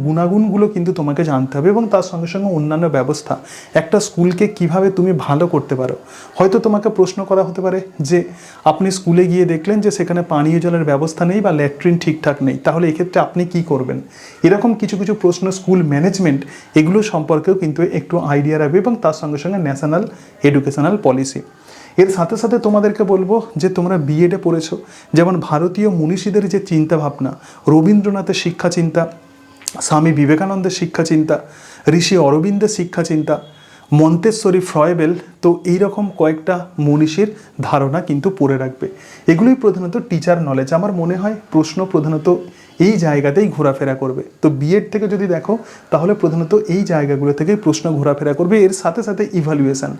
গুণাগুণগুলো কিন্তু তোমাকে জানতে হবে, এবং তার সঙ্গে সঙ্গে অন্যান্য ব্যবস্থা, একটা স্কুলকে কিভাবে তুমি ভালো করতে পারো। হয়তো তোমাকে প্রশ্ন করা হতে পারে যে আপনি স্কুলে গিয়ে দেখলেন যে সেখানে পানীয় জলের ব্যবস্থা নেই বা ল্যাট্রিন ঠিকঠাক নেই, তাহলে এক্ষেত্রে আপনি কি করবেন। এরকম কিছু কিছু প্রশ্ন স্কুল ম্যানেজমেন্ট এগুলো সম্পর্কেও কিন্তু একটু আইডিয়া রাখবে, এবং তার সঙ্গে সঙ্গে ন্যাশনাল এডুকেশনাল পলিসি। এর সাথে সাথে তোমাদেরকে বলবো যে তোমরা বিএডে পড়েছো, যেমন ভারতীয় মনীষীদের যে চিন্তাভাবনা, রবীন্দ্রনাথের শিক্ষা চিন্তা, স্বামী বিবেকানন্দের শিক্ষা চিন্তা, ঋষি অরবিন্দের শিক্ষা চিন্তা, মন্তেশ্বরী, ফ্রয়েবেল, তো এইরকম কয়েকটা মনীষীর ধারণা কিন্তু পড়ে রাখবে। এগুলোই প্রধানত টিচার নলেজ। আমার মনে হয় প্রশ্ন প্রধানত এই জায়গাতেই ঘোরাফেরা করবে। তো বিএড থেকে যদি দেখো তাহলে প্রধানত এই জায়গাগুলো থেকেই প্রশ্ন ঘোরাফেরা করবে। এর সাথে সাথে evaluation,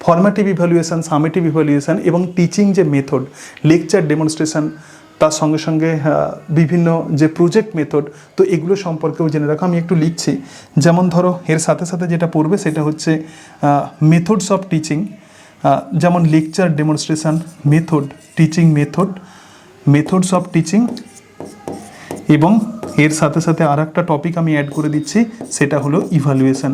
formative evaluation, summative evaluation, এবং টিচিং যে মেথড, লেকচার, ডেমনস্ট্রেশন, তার সঙ্গে সঙ্গে বিভিন্ন যে প্রজেক্ট মেথড, তো এগুলো সম্পর্কেও জেনে রাখো। আমি একটু লিখছি, যেমন ধরো এর সাথে সাথে যেটা পড়বে সেটা হচ্ছে মেথডস অফ টিচিং, যেমন lecture, demonstration, method, teaching method, methods of teaching, এবং এর সাথে সাথে আর একটা টপিক আমি অ্যাড করে দিচ্ছি, সেটা হলো ইভ্যালুয়েশন।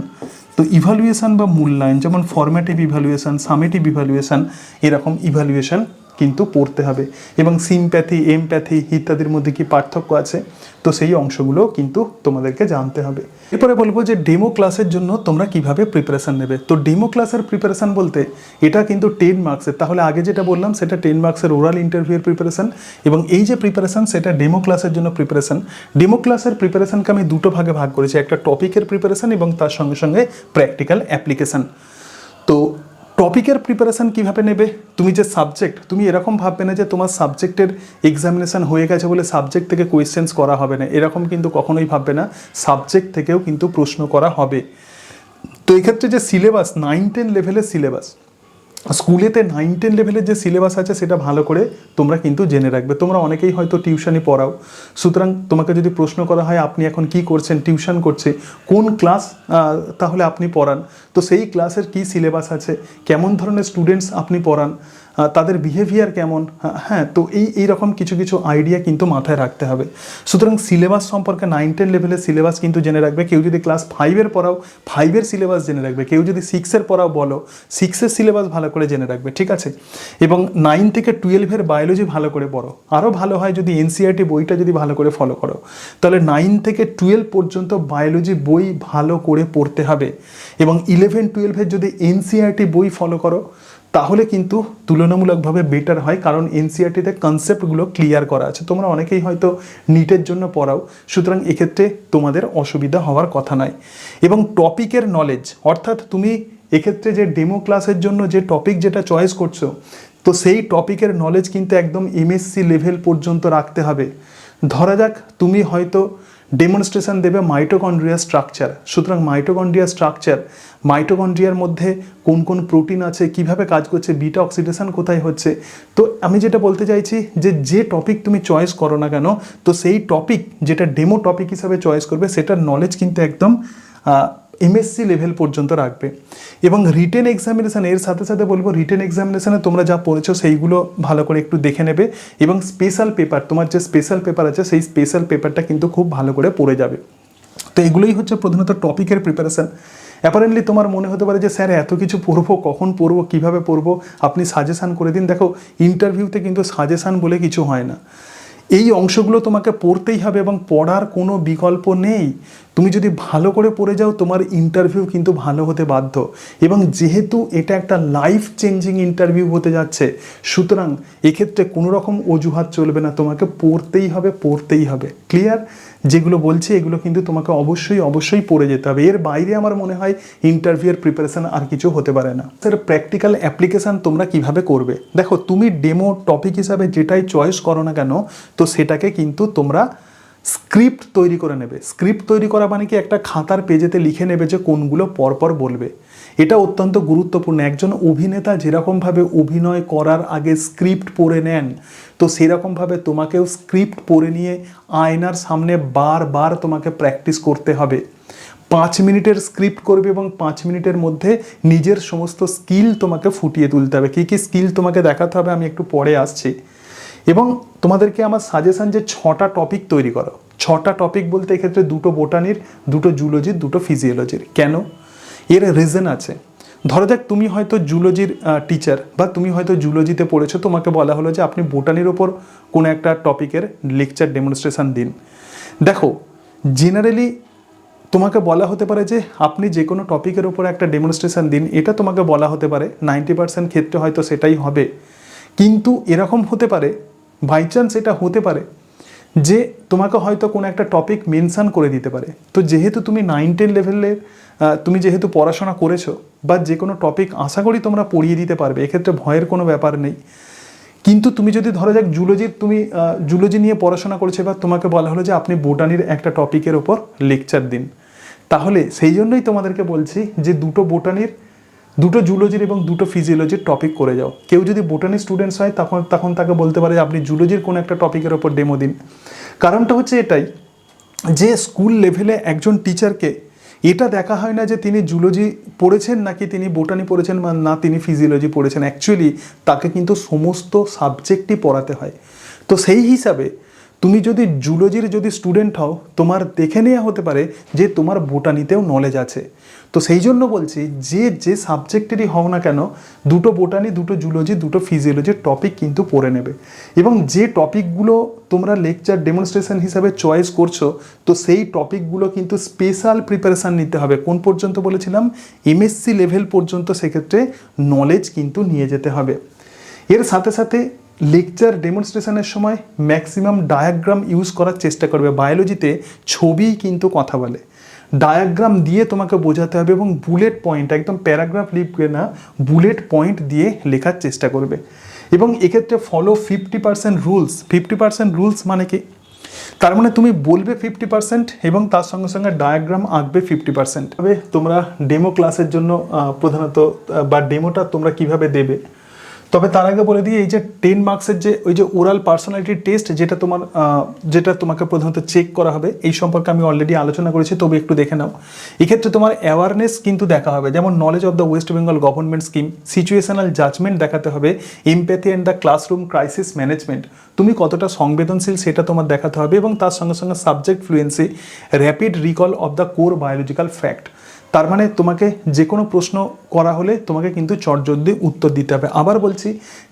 তো ইভ্যালুয়েশন বা মূল্যায়ন, যেমন ফর্মেটিভ ইভ্যালুয়েশন, সামেটিভ ইভ্যালুয়েশন, এরকম ইভ্যালুয়েশন কিন্তু পড়তে হবে। এবং সিম্প্যাথি, এমপ্যাথি ইত্যাদির মধ্যে কি পার্থক্য আছে, তো সেই অংশগুলো কিন্তু তোমাদেরকে জানতে হবে। এরপরে বলবো যে ডেমো ক্লাসের জন্য তোমরা কিভাবে প্রিপারেশান নেবে। তো ডেমো ক্লাসের প্রিপারেশান বলতে এটা কিন্তু 10 মার্কসের। তাহলে আগে যেটা বললাম সেটা 10 মার্কসের ওরাল ইন্টারভিউয়ের প্রিপারেশান, এবং এই যে প্রিপারেশান সেটা ডেমো ক্লাসের জন্য প্রিপারেশান। ডেমো ক্লাসের প্রিপারেশানকে আমি দুটো ভাগে ভাগ করেছি, একটা টপিকের প্রিপারেশান এবং তার সঙ্গে সঙ্গে প্র্যাকটিক্যাল অ্যাপ্লিকেশান। তো টপিকের প্রিপারেশান কীভাবে নেবে, তুমি যে সাবজেক্ট, তুমি এরকম ভাববে না যে তোমার সাবজেক্টের এক্সামিনেশান হয়ে গেছে বলে সাবজেক্ট থেকে কোয়েশ্চেন্স করা হবে না, এরকম কিন্তু কখনোই ভাববে না। সাবজেক্ট থেকেও কিন্তু প্রশ্ন করা হবে। তো এক্ষেত্রে যে সিলেবাস, 9-10 লেভেলের সিলেবাস, স্কুলেতে 9-10 লেভেলের যে সিলেবাস আছে সেটা ভালো করে তোমরা কিন্তু জেনে রাখবে। তোমরা অনেকেই হয়তো টিউশনি পড়াও, সুতরাং তোমাকে যদি প্রশ্ন করা হয় আপনি এখন কি করছেন, টিউশন করছে, কোন ক্লাস তাহলে আপনি পড়ান, তো সেই ক্লাসের কি সিলেবাস আছে, কেমন ধরনের স্টুডেন্টস আপনি পড়ান, তাদের বিহেভিয়ার কেমন, হ্যাঁ, তো এই রকম কিছু কিছু আইডিয়া কিন্তু মাথায় রাখতে হবে। সুতরাং সিলেবাস সম্পর্কে 9-10 লেভেলের সিলেবাস কিন্তু জেনে রাখবে। কেউ যদি ক্লাস 5-এর পড়াও, 5-এর সিলেবাস জেনে রাখবে। কেউ যদি 6-এর পড়াও বলো, 6-এর সিলেবাস ভালো করে জেনে রাখবে, ঠিক আছে। এবং 9 থেকে 12-এর বায়োলজি ভালো করে পড়ো। আরও ভালো হয় যদি এনসিইআরটি বইটা যদি ভালো করে ফলো করো, তাহলে 9 থেকে 12 পর্যন্ত বায়োলজি বই ভালো করে পড়তে হবে। এবং 11-12-এর যদি এনসিইআরটি বই ফলো করো তাহলে কিন্তু তুলনামূলকভাবে বেটার হয়, কারণ এনসিইআরটিতে কনসেপ্টগুলো ক্লিয়ার করা আছে। তোমরা অনেকেই হয়তো নিটের জন্য পড়াও, সুতরাং এক্ষেত্রে তোমাদের অসুবিধা হওয়ার কথা নয়। এবং টপিকের নলেজ, অর্থাৎ তুমি এক্ষেত্রে যে ডেমো ক্লাসের জন্য যে টপিক যেটা চয়েস করছো, তো সেই টপিকের নলেজ কিন্তু একদম এমএসসি লেভেল পর্যন্ত রাখতে হবে। ধরা যাক তুমি হয়তো ডেমনস্ট্রেশন দেবে মাইটোকন্ড্রিয়া স্ট্রাকচার, সুতরাং মাইটোকন্ড্রিয়া স্ট্রাকচার, মাইটোকন্ড্রিয়ার মধ্যে কোন কোন প্রোটিন আছে, কিভাবে কাজ করছে, বিটা অক্সিডেশন কোথায় হচ্ছে। তো আমি যেটা বলতে চাইছি যে টপিক তুমি চয়েস করো না কেন, তো সেই টপিক যেটা ডেমো টপিক হিসাবে চয়েস করবে সেটার নলেজ কিন্তু একদম এমএসসি লেভেল পর্যন্ত রাখবে। এবং রিটেন এক্সামিনেশান, এর সাথে সাথে বলবো রিটেন এক্সামিনেশানে তোমরা যা পড়েছো সেইগুলো ভালো করে একটু দেখে নেবে। এবং স্পেশাল পেপার, তোমার যে স্পেশাল পেপার আছে সেই স্পেশাল পেপারটা কিন্তু খুব ভালো করে পড়ে যাবে। তো এগুলোই হচ্ছে প্রধানত টপিকের প্রিপারেশান। অ্যাপারেন্টলি তোমার মনে হতে পারে যে স্যার এত কিছু পড়বো, কখন পড়বো, কীভাবে পড়বো, আপনি সাজেশান করে দিন। দেখো, ইন্টারভিউতে কিন্তু সাজেশান বলে কিছু হয় না। এই অংশগুলো তোমাকে পড়তেই হবে এবং পড়ার কোনো বিকল্প নেই। তুমি যদি ভালো করে পড়ে যাও তোমার ইন্টারভিউ কিন্তু ভালো হতে বাধ্য। এবং যেহেতু এটা একটা লাইফ চেঞ্জিং ইন্টারভিউ হতে যাচ্ছে, সুতরাং এক্ষেত্রে কোনো রকম অজুহাত চলবে না, তোমাকে পড়তেই হবে, পড়তেই হবে। ক্লিয়ার? যেগুলো বলছি এগুলো কিন্তু তোমাকে অবশ্যই পড়ে যেতে হবে। এর বাইরে আমার মনে হয় ইন্টারভিউয়ের প্রিপারেশান আর কিছু হতে পারে না। স্যার, প্র্যাকটিক্যাল অ্যাপ্লিকেশান তোমরা কিভাবে করবে? দেখো, তুমি ডেমো টপিক হিসাবে যেটাই চয়েস করো না কেন, তো সেটাকে কিন্তু তোমরা স্ক্রিপ্ট তৈরি করে নেবে। স্ক্রিপ্ট তৈরি করা মানে কি, একটা খাতার পেজেতে লিখে নেবে যে কোনগুলো পরপর বলবে। এটা অত্যন্ত গুরুত্বপূর্ণ। একজন অভিনেতা যেরকমভাবে অভিনয় করার আগে স্ক্রিপ্ট পড়ে নেন, তো সেরকমভাবে তোমাকেও স্ক্রিপ্ট পড়ে নিয়ে আয়নার সামনে বারবার তোমাকে প্র্যাকটিস করতে হবে। 5 মিনিটের স্ক্রিপ্ট করবে এবং 5 মিনিটের মধ্যে নিজের সমস্ত স্কিল তোমাকে ফুটিয়ে তুলতে হবে। কী কী স্কিল তোমাকে দেখাতে হবে আমি একটু পরে আসছি। এবং তোমাদেরকে আমার সাজেশন যে 6টা টপিক তৈরি করো। 6টা টপিক বলতে এক্ষেত্রে 2টো বোটানির, 2টো জুলজির, 2টো ফিজিওলজির। কেন? এর রিজন আছে। ধরো যাক তুমি হয়তো জুলজির টিচার বা তুমি হয়তো জুলজিতে পড়েছো, তোমাকে বলা হলো যে আপনি বোটানির ওপর কোনো একটা টপিকের লেকচার ডেমনস্ট্রেশন দিন। দেখো, জেনারেলি তোমাকে বলা হতে পারে যে আপনি যে কোনো টপিকের ওপর একটা ডেমনস্ট্রেশন দিন, এটা তোমাকে বলা হতে পারে। 90% ক্ষেত্রে হয়তো সেটাই হবে। কিন্তু এরকম হতে পারে, বাই চান্স এটা হতে পারে যে তোমাকে হয়তো কোনো একটা টপিক মেনশান করে দিতে পারে। তো যেহেতু তুমি 9-10 লেভেলের তুমি যেহেতু পড়াশোনা করেছো বা যে কোনো টপিক আশা করি তোমরা পড়িয়ে দিতে পারবে, এক্ষেত্রে ভয়ের কোনো ব্যাপার নেই। কিন্তু তুমি যদি ধরো যাক তুমি জুলজি নিয়ে পড়াশোনা করেছো, বা তোমাকে বলা হলো যে আপনি বোটানির একটা টপিকের ওপর লেকচার দিন, তাহলে সেই জন্যই তোমাদেরকে বলছি যে 2টো বোটানির, 2টো জুলজির এবং 2টো ফিজিওলজির টপিক করে যাও। কেউ যদি বোটানি স্টুডেন্টস হয় তখন তাকে বলতে পারে আপনি জুলজির কোনো একটা টপিকের ওপর ডেমো দিন। কারণটা হচ্ছে এটাই যে স্কুল লেভেলে একজন টিচারকে এটা দেখা হয় না যে তিনি জুলজি পড়েছেন নাকি তিনি বোটানি পড়েছেন বা না তিনি ফিজিওলজি পড়েছেন। অ্যাকচুয়ালি তাকে কিন্তু সমস্ত সাবজেক্টই পড়াতে হয়। তো সেই হিসাবে তুমি যদি জুলজির স্টুডেন্ট হও, তোমার দেখে নেওয়া হতে পারে যে তোমার বোটানিতেও নলেজ আছে। তো সেই জন্য বলছি যে সাবজেক্টেরই হও না কেন, 2টো বোটানি, 2টো জুলজি, 2টো ফিজিওলজির টপিক কিন্তু পড়ে নেবে। এবং যে টপিকগুলো তোমরা লেকচার ডেমনস্ট্রেশন হিসাবে চয়েস করছো, তো সেই টপিকগুলো কিন্তু স্পেশাল প্রিপারেশান নিতে হবে। কোন পর্যন্ত বলেছিলাম? MSc লেভেল পর্যন্ত সেক্ষেত্রে নলেজ কিন্তু নিয়ে যেতে হবে। এর সাথে সাথে লেকচার ডেমনস্ট্রেশনের সময় ম্যাক্সিমাম ডায়াগ্রাম ইউজ করার চেষ্টা করবে। বায়োলজিতে ছবি কিন্তু কথা বলে, ডায়াগ্রাম দিয়ে তোমাকে বোঝাতে হবে এবং বুলেট পয়েন্ট, একদম প্যারাগ্রাফ লিখবে না, বুলেট পয়েন্ট দিয়ে লেখার চেষ্টা করবে। এবং এক্ষেত্রে ফলো 50% রুলস। 50% রুলস মানে কি? তার মানে তুমি বলবে 50% এবং তার সঙ্গে সঙ্গে ডায়াগ্রাম আঁকবে 50%। তবে তোমরা ডেমো ক্লাসের জন্য প্রধানত বা ডেমোটা তোমরা কিভাবে দেবে, তবে তার আগে বলে দিই, এই যে 10 মার্কসের যে ওরাল পার্সোনালিটি টেস্ট, যেটা তোমাকে প্রধানত চেক করা হবে, এই সম্পর্কে আমি অলরেডি আলোচনা করেছি, তবে একটু দেখে নাও। এক্ষেত্রে তোমার অ্যাওয়ারনেস কিন্তু দেখা হবে, যেমন knowledge of the West Bengal government scheme, situational judgement দেখাতে হবে, empathy and the classroom crisis management, তুমি কতটা সংবেদনশীল সেটা তোমার দেখাতে হবে, এবং তার সঙ্গে সঙ্গে subject fluency, rapid recall of the core biological fact. তার মানে তোমাকে যে কোনো প্রশ্ন করা হলে তোমাকে কিন্তু চটজলদি উত্তর দিতে হবে। আবার বলছি,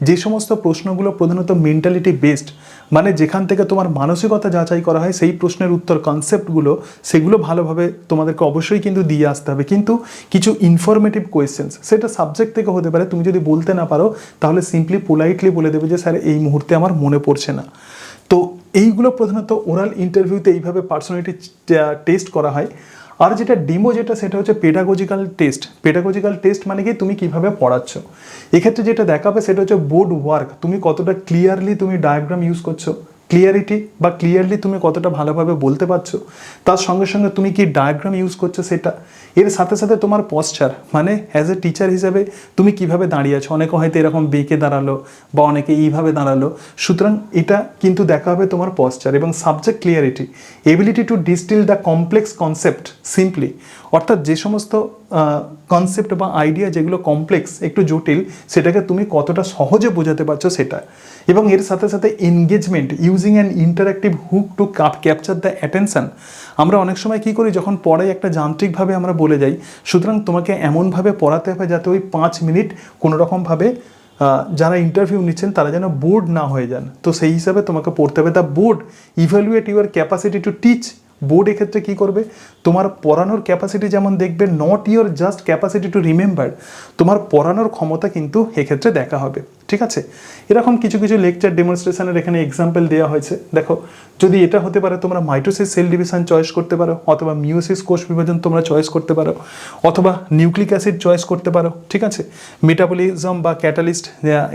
যে সমস্ত প্রশ্নগুলো প্রধানত মেন্টালিটি বেসড, মানে যেখান থেকে তোমার মানসিকতা যাচাই করা হয়, সেই প্রশ্নের উত্তর কনসেপ্টগুলো সেগুলো ভালোভাবে তোমাদেরকে অবশ্যই কিন্তু দিয়ে আসতে হবে। কিন্তু কিছু ইনফরমেটিভ কোয়েশ্চেন্স, সেটা সাবজেক্ট থেকে হতে পারে, তুমি যদি বলতে না পারো তাহলে সিম্পলি পোলাইটলি বলে দেবে যে স্যার এই মুহূর্তে আমার মনে পড়ছে না। তো এইগুলো প্রধানত ওরাল ইন্টারভিউতে এইভাবে পার্সোনালিটি টেস্ট করা হয়। আর যেটা ডেমো সেটা হচ্ছে পেডাগজিক্যাল টেস্ট। পেডাগজিক্যাল টেস্ট মানে কি? তুমি কিভাবে পড়াচ্ছ। এক্ষেত্রে যেটা দেখাবে সেটা হচ্ছে বোর্ড ওয়ার্ক, তুমি কতটা ক্লিয়ারলি তুমি ডায়াগ্রাম ইউজ করছো, ক্লিয়ারিটি বা ক্লিয়ারলি তুমি কতটা ভালোভাবে বলতে পারছো, তার সঙ্গে সঙ্গে তুমি কি ডায়াগ্রাম ইউজ করছো সেটা। এর সাথে সাথে তোমার পশ্চার, মানে অ্যাজ এ টিচার হিসেবে তুমি কিভাবে দাঁড়িয়ে আছো। অনেকে হয়তো এরকম বেঁকে দাঁড়ালো বা অনেকে এইভাবে দাঁড়ালো, সুতরাং এটা কিন্তু দেখা হবে তোমার পশ্চার। এবং subject clarity, ability to distil the complex concept simply, অর্থাৎ যে সমস্ত কনসেপ্ট বা আইডিয়া যেগুলো কমপ্লেক্স, একটু জটিল, সেটাকে তুমি কতটা সহজে বোঝাতে পারছো সেটা। এবং এর সাথে সাথে engagement, using an interactive hook to capture the attention. আমরা অনেক সময় কী করি, যখন পড়াই একটা যান্ত্রিকভাবে আমরা বলে যাই, সুতরাং তোমাকে এমনভাবে পড়াতে হবে যাতে ওই 5 মিনিট কোনোরকমভাবে যারা ইন্টারভিউ নিচ্ছেন তারা যেন বোর্ড না হয়ে যান। তো সেই হিসাবে তোমাকে পড়তে হবে। The board evaluate your capacity to teach. Board এক্ষেত্রে কী করবে, তোমার পড়ানোর ক্যাপাসিটি যেমন দেখবে, not your just capacity to remember, তোমার পড়ানোর ক্ষমতা কিন্তু এক্ষেত্রে দেখা হবে। ঠিক আছে, এরকম কিছু কিছু লেকচার ডেমনস্ট্রেশনের এখানে এক্সাম্পল দেওয়া হয়েছে। দেখো, যদি এটা হতে পারে, তোমরা মাইটোসিস সেল ডিভিশন চয়েস করতে পারো, অথবা মিওসিস কোষ বিভাজন তোমরা চয়েস করতে পারো, অথবা নিউক্লিক অ্যাসিড চয়েস করতে পারো। ঠিক আছে, মেটাবলিজম বা ক্যাটালিস্ট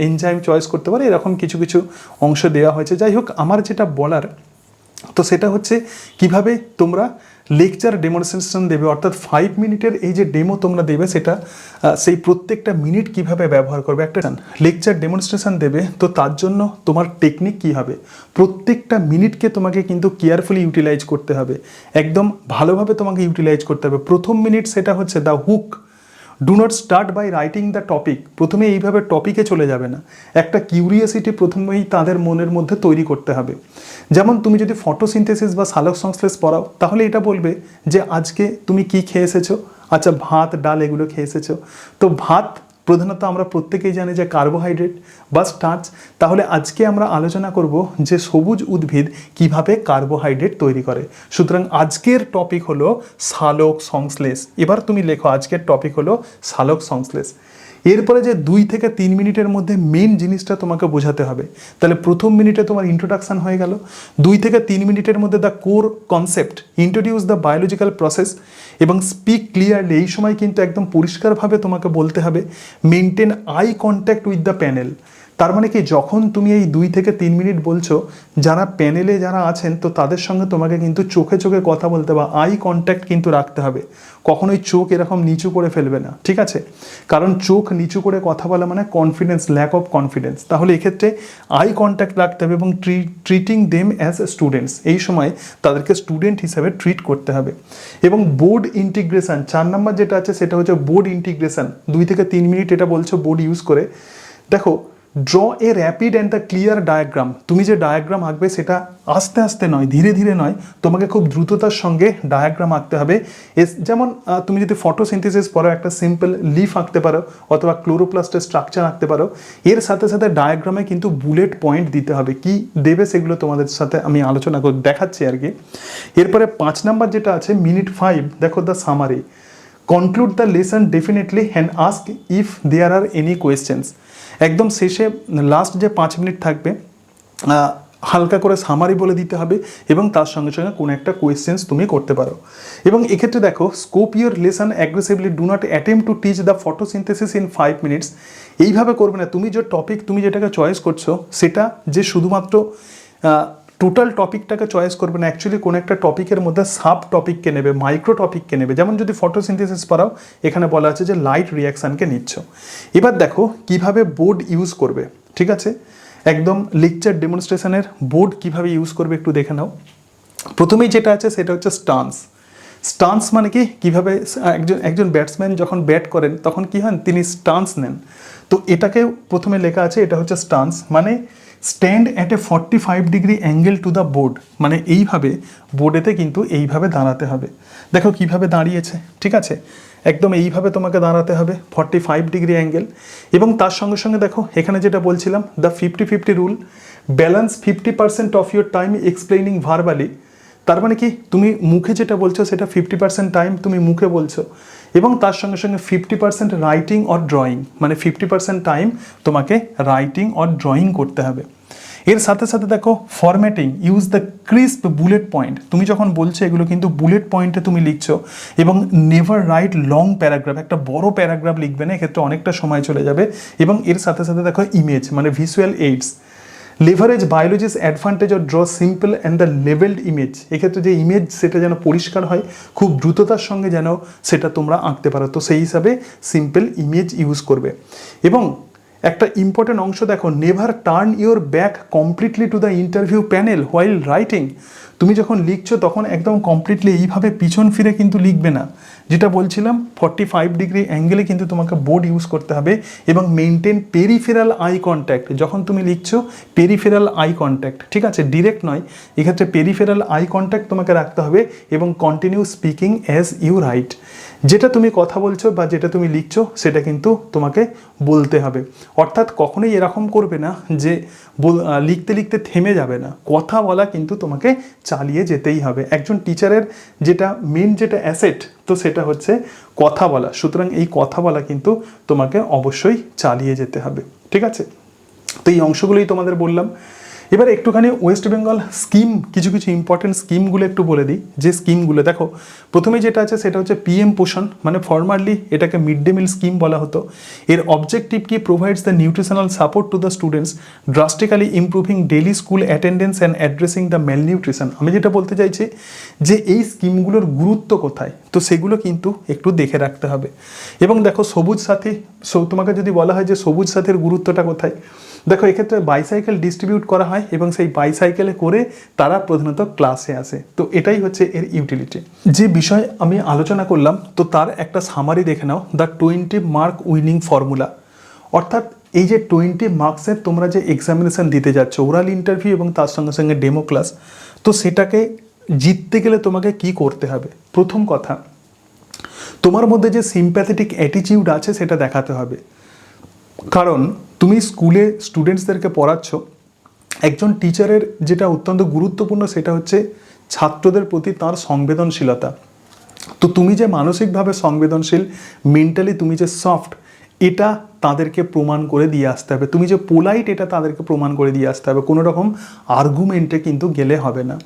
এনজাইম চয়েস করতে পারো। এরকম কিছু কিছু অংশ দেওয়া হয়েছে। যাই হোক, আমার যেটা বলার, তো সেটা হচ্ছে কিভাবে তোমরা লেকচার ডেমনস্ট্রেশন দেবে, অর্থাৎ 5 মিনিটের এই যে ডেমো তোমরা দেবে সেটা সেই প্রত্যেকটা মিনিট কিভাবে ব্যবহার করবে। একটা লেকচার ডেমনস্ট্রেশন দেবে, তো তার জন্য তোমার টেকনিক কি হবে, প্রত্যেকটা মিনিটকে তোমাকে কিন্তু কেয়ারফুলি ইউটিলাইজ করতে হবে, একদম ভালোভাবে তোমাকে ইউটিলাইজ করতে হবে। প্রথম মিনিট সেটা হচ্ছে the hook, do not start by writing the topic, প্রথমে এইভাবে টপিকে চলে যাবে না, একটা কিউরিয়াসিটি প্রথমেই তাদের মনের মধ্যে তৈরি করতে হবে। যেমন তুমি যদি ফটোসিনথেসিস বা সালোক সংশ্লেষ পড়াও, তাহলে এটা বলবে যে আজকে তুমি কি খেয়ে এসেছো, আচ্ছা ভাত ডাল এগুলো খেয়ে এসেছো। তো ভাত প্রধানত আমরা প্রত্যেকেই জানি যে কার্বোহাইড্রেট বা স্টার্চ, তাহলে আজকে আমরা আলোচনা করব যে সবুজ উদ্ভিদ কিভাবে কার্বোহাইড্রেট তৈরি করে। সুতরাং আজকের টপিক হলো সালোক সংশ্লেষ। এবার তুমি লেখো আজকের টপিক হলো সালোক সংশ্লেষ। এরপরে যে 2 থেকে 3 মিনিটের মধ্যে মেন জিনিসটা তোমাকে বোঝাতে হবে। তাহলে প্রথম মিনিটে তোমার ইন্ট্রোডাকশন হয়ে গেল, 2 থেকে 3 মিনিটের মধ্যে the core concept, introduce the biological process এবং স্পিক ক্লিয়ারলি। এই সময় কিন্তু একদম পরিষ্কারভাবে তোমাকে বলতে হবে maintain eye contact with the panel. তার মানে কি, যখন তুমি এই 2 থেকে 3 মিনিট বলছো, যারা প্যানেলে যারা আছেন তো তাদের সঙ্গে তোমাকে কিন্তু চোখে চোখে কথা বলতে বা আই কন্ট্যাক্ট কিন্তু রাখতে হবে। কখনোই চোখ এরকম নিচু করে ফেলবে না, ঠিক আছে? কারণ চোখ নিচু করে কথা বলা মানে কনফিডেন্স, ল্যাক অফ কনফিডেন্স। তাহলে এক্ষেত্রে আই কন্ট্যাক্ট রাখতে হবে এবং ট্রিটিং দেম অ্যাজ স্টুডেন্টস, এই সময় তাদেরকে স্টুডেন্ট হিসেবে ট্রিট করতে হবে। এবং বোর্ড ইন্টিগ্রেশন 4 নম্বর যেটা আছে সেটা হচ্ছে বোর্ড ইন্টিগ্রেশন। 2 থেকে 3 মিনিট এটা বলছো বোর্ড ইউজ করে। দেখো, draw A rapid and the clear diagram. তুমি যে ডায়াগ্রাম আঁকবে সেটা আস্তে আস্তে নয়, ধীরে ধীরে নয়, তোমাকে খুব দ্রুততার সঙ্গে ডায়াগ্রাম আঁকতে হবে। যেমন তুমি যদি ফটোসিনথেসিস পড়ো, একটা সিম্পল লিফ আঁকতে পারো অথবা ক্লোরোপ্লাস্টের স্ট্রাকচার আঁকতে পারো। এর সাথে সাথে ডায়াগ্রামে কিন্তু বুলেট পয়েন্ট দিতে হবে, কি দেবে সেগুলো তোমাদের সাথে আমি আলোচনা করে দেখাচ্ছি আর কি। এরপরে 5 নাম্বার যেটা আছে মিনিট 5, দেখো the summary, conclude the lesson definitely and ask if there are any questions. একদম শেষে লাস্ট যে 5 মিনিট থাকবে হালকা করে সামারি বলে দিতে হবে এবং তার সঙ্গে সঙ্গে কোনো একটা কোয়েশ্চেন্স তুমি করতে পারো। এবং এক্ষেত্রে দেখো, scope your lesson aggressively, do not attempt to teach the photosynthesis in 5 minutes. এইভাবে করবে না। তুমি যে টপিক, তুমি যেটাকে চয়েস করছো সেটা যে শুধুমাত্র টোটাল টপিকটাকে চয়েস করবে না, অ্যাকচুয়ালি কোনো একটা টপিকের মধ্যে সাব টপিককে নেবে, মাইক্রো টপিককে নেবে। যেমন যদি ফটোসিনথেসিস পড়াও, এখানে বলা আছে যে লাইট রিয়াকশানকে নিচ্ছ। এবার দেখো কিভাবে বোর্ড ইউজ করবে, ঠিক আছে? একদম লেকচার ডেমনস্ট্রেশনের বোর্ড কিভাবে ইউজ করবে একটু দেখে নাও। প্রথমেই যেটা আছে সেটা হচ্ছে স্টান্স। স্টান্স মানে কি, কিভাবে একজন ব্যাটসম্যান যখন ব্যাট করেন তখন কি হন, তিনি স্টান্স নেন। তো এটাকে প্রথমে লেখা আছে, এটা হচ্ছে স্টান্স মানে stand at a 45 degree angle to the board, মানে এইভাবে বোর্ডেতে কিন্তু এইভাবে দাঁড়াতে হবে। দেখো কিভাবে দাঁড়িয়েছে, ঠিক আছে? একদম এইভাবে তোমাকে দাঁড়াতে হবে 45 ডিগ্রি অ্যাঙ্গেল। এবং তার সঙ্গে সঙ্গে দেখো এখানে যেটা বলছিলাম, the 50-50 rule, balance 50% of your time explaining verbally. তার মানে কি, তুমি মুখে যেটা বলছো সেটা 50% টাইম তুমি মুখে বলছো এবং তার সঙ্গে সঙ্গে 50% রাইটিং অর ড্রয়িং, মানে 50% টাইম তোমাকে রাইটিং অর ড্রয়িং করতে হবে। এর সাথে সাথে দেখো formatting, use the crisp bullet point. তুমি যখন বলছো এগুলো কিন্তু বুলেট পয়েন্টে তুমি লিখছো। এবং নেভার রাইট লং প্যারাগ্রাফ, একটা বড় প্যারাগ্রাফ লিখবে না, এক্ষেত্রে অনেকটা সময় চলে যাবে। এবং এর সাথে সাথে দেখো ইমেজ মানে visual aids, leverage biology's advantage or draw simple and the labelled image. এক্ষেত্রে যে ইমেজ সেটা যেন পরিষ্কার হয়, খুব দ্রুততার সঙ্গে যেন সেটা তোমরা আঁকতে পারো, তো সেই হিসাবে সিম্পল ইমেজ ইউজ করবে। এবং একটা ইম্পর্টেন্ট অংশ দেখো, never turn your back completely to the interview panel while writing. তুমি যখন লিখছো তখন একদম কমপ্লিটলি এইভাবে পিছন ফিরে কিন্তু লিখবে না। যেটা বলছিলাম 45 ডিগ্রি অ্যাঙ্গেলে কিন্তু তোমাকে বোর্ড ইউজ করতে হবে এবং মেনটেন পেরিফেরাল আই কন্ট্যাক্ট। যখন তুমি লিখছো পেরিফেরাল আই কন্ট্যাক্ট, ঠিক আছে, ডিরেক্ট নয়, এক্ষেত্রে পেরিফেরাল আই কন্ট্যাক্ট তোমাকে রাখতে হবে এবং continue speaking as you write. যেটা তুমি কথা বলছো বা যেটা তুমি লিখছো সেটা কিন্তু তোমাকে বলতে হবে। অর্থাৎ কখনোই এরকম করবে না যে লিখতে লিখতে থেমে যাবে না, কথা বলা কিন্তু তোমাকে চালিয়ে যেতেই হবে। একজন টিচারের যেটা মেন যেটা অ্যাসেট, তো সেটা হচ্ছে কথা বলা। সুতরাং এই কথা বলা কিন্তু তোমাকে অবশ্যই চালিয়ে যেতে হবে, ঠিক আছে? তো এই অংশগুলোই তোমাদের বললাম। এবার একটুখানি ওয়েস্ট বেঙ্গল স্কিম, কিছু কিছু ইম্পর্টেন্ট স্কিমগুলো একটু বলে দিই। যে স্কিমগুলো দেখো, প্রথমে যেটা আছে সেটা হচ্ছে পিএম পোষণ, মানে ফর্মালি এটাকে মিড ডে মিল স্কিম বলা হতো। এর অবজেক্টিভ কি? Provides the nutritional support to the students, drastically improving daily school attendance and addressing the malnutrition. আমি যেটা বলতে চাইছি যে এই স্কিমগুলোর গুরুত্ব কোথায়, তো সেগুলো কিন্তু একটু দেখে রাখতে হবে। এবং দেখো সবুজ সাথী, তোমাকে যদি বলা হয় যে সবুজ সাথীর গুরুত্বটা কোথায়, দেখো এক্ষেত্রে বাইসাইকেল ডিস্ট্রিবিউট করা হয় এবং সেই বাইসাইকেলে করে তারা প্রধানত ক্লাসে আসে। তো এটাই হচ্ছে এর ইউটিলিটি। যে বিষয় আমি আলোচনা করলাম, তো তার একটা সামারি দেখে নাও, দ্য 20 মার্ক উইনিং ফর্মুলা। অর্থাৎ এই যে 20 মার্কসের তোমরা যে এক্সামিনেশন দিতে যাচ্ছ, ওরাল ইন্টারভিউ এবং তার সঙ্গে সঙ্গে ডেমো ক্লাস, তো সেটাকে জিততে গেলে তোমাকে কি করতে হবে? প্রথম কথা, তোমার মধ্যে যে সিম্প্যাথেটিক অ্যাটিটিউড আছে সেটা দেখাতে হবে। কারণ তুমি স্কুলে স্টুডেন্টসদেরকে পড়াচ্ছ, একজন টিচারের যেটা অত্যন্ত গুরুত্বপূর্ণ সেটা হচ্ছে ছাত্রদের প্রতি তার সংবেদনশীলতা। তো তুমি যে মানসিকভাবে সংবেদনশীল, মেন্টালি তুমি যে সফট, এটা তাদেরকে প্রমাণ করে দিয়ে আসতে হবে। তুমি যে পোলাইট, এটা তাদেরকে প্রমাণ করে দিয়ে আসতে হবে। কোনো রকম আর্গুমেন্টে কিন্তু গেলে হবে না।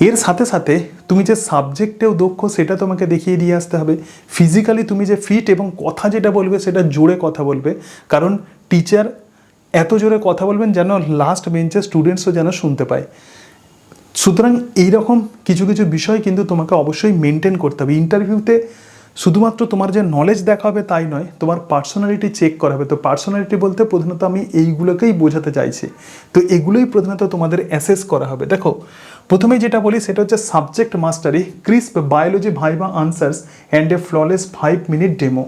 এর সাথে সাথে তুমি যে সাবজেক্টেও দক্ষ সেটা তোমাকে দেখিয়ে দিয়ে আসতে হবে। ফিজিক্যালি তুমি যে ফিট, এবং কথা যেটা বলবে সেটা জোরে কথা বলবে, কারণ টিচার এত জোরে কথা বলবেন যেন লাস্ট বেঞ্চের স্টুডেন্টসও যেন শুনতে পায়। সুতরাং এইরকম কিছু কিছু বিষয় কিন্তু তোমাকে অবশ্যই মেনটেন করতে হবে। ইন্টারভিউতে শুধুমাত্র তোমার যে নলেজ দেখা হবে তাই নয়, তোমার পার্সোনালিটি চেক করা হবে। তো পার্সোনালিটি বলতে প্রধানত আমি এইগুলোকেই বোঝাতে চাইছি। তো এগুলোই প্রধানত তোমাদের অ্যাসেস করা হবে। দেখো প্রথমে যেটা বলি সেটা হচ্ছে subject mastery, crisp biology viva answers and a flawless 5 minute demo.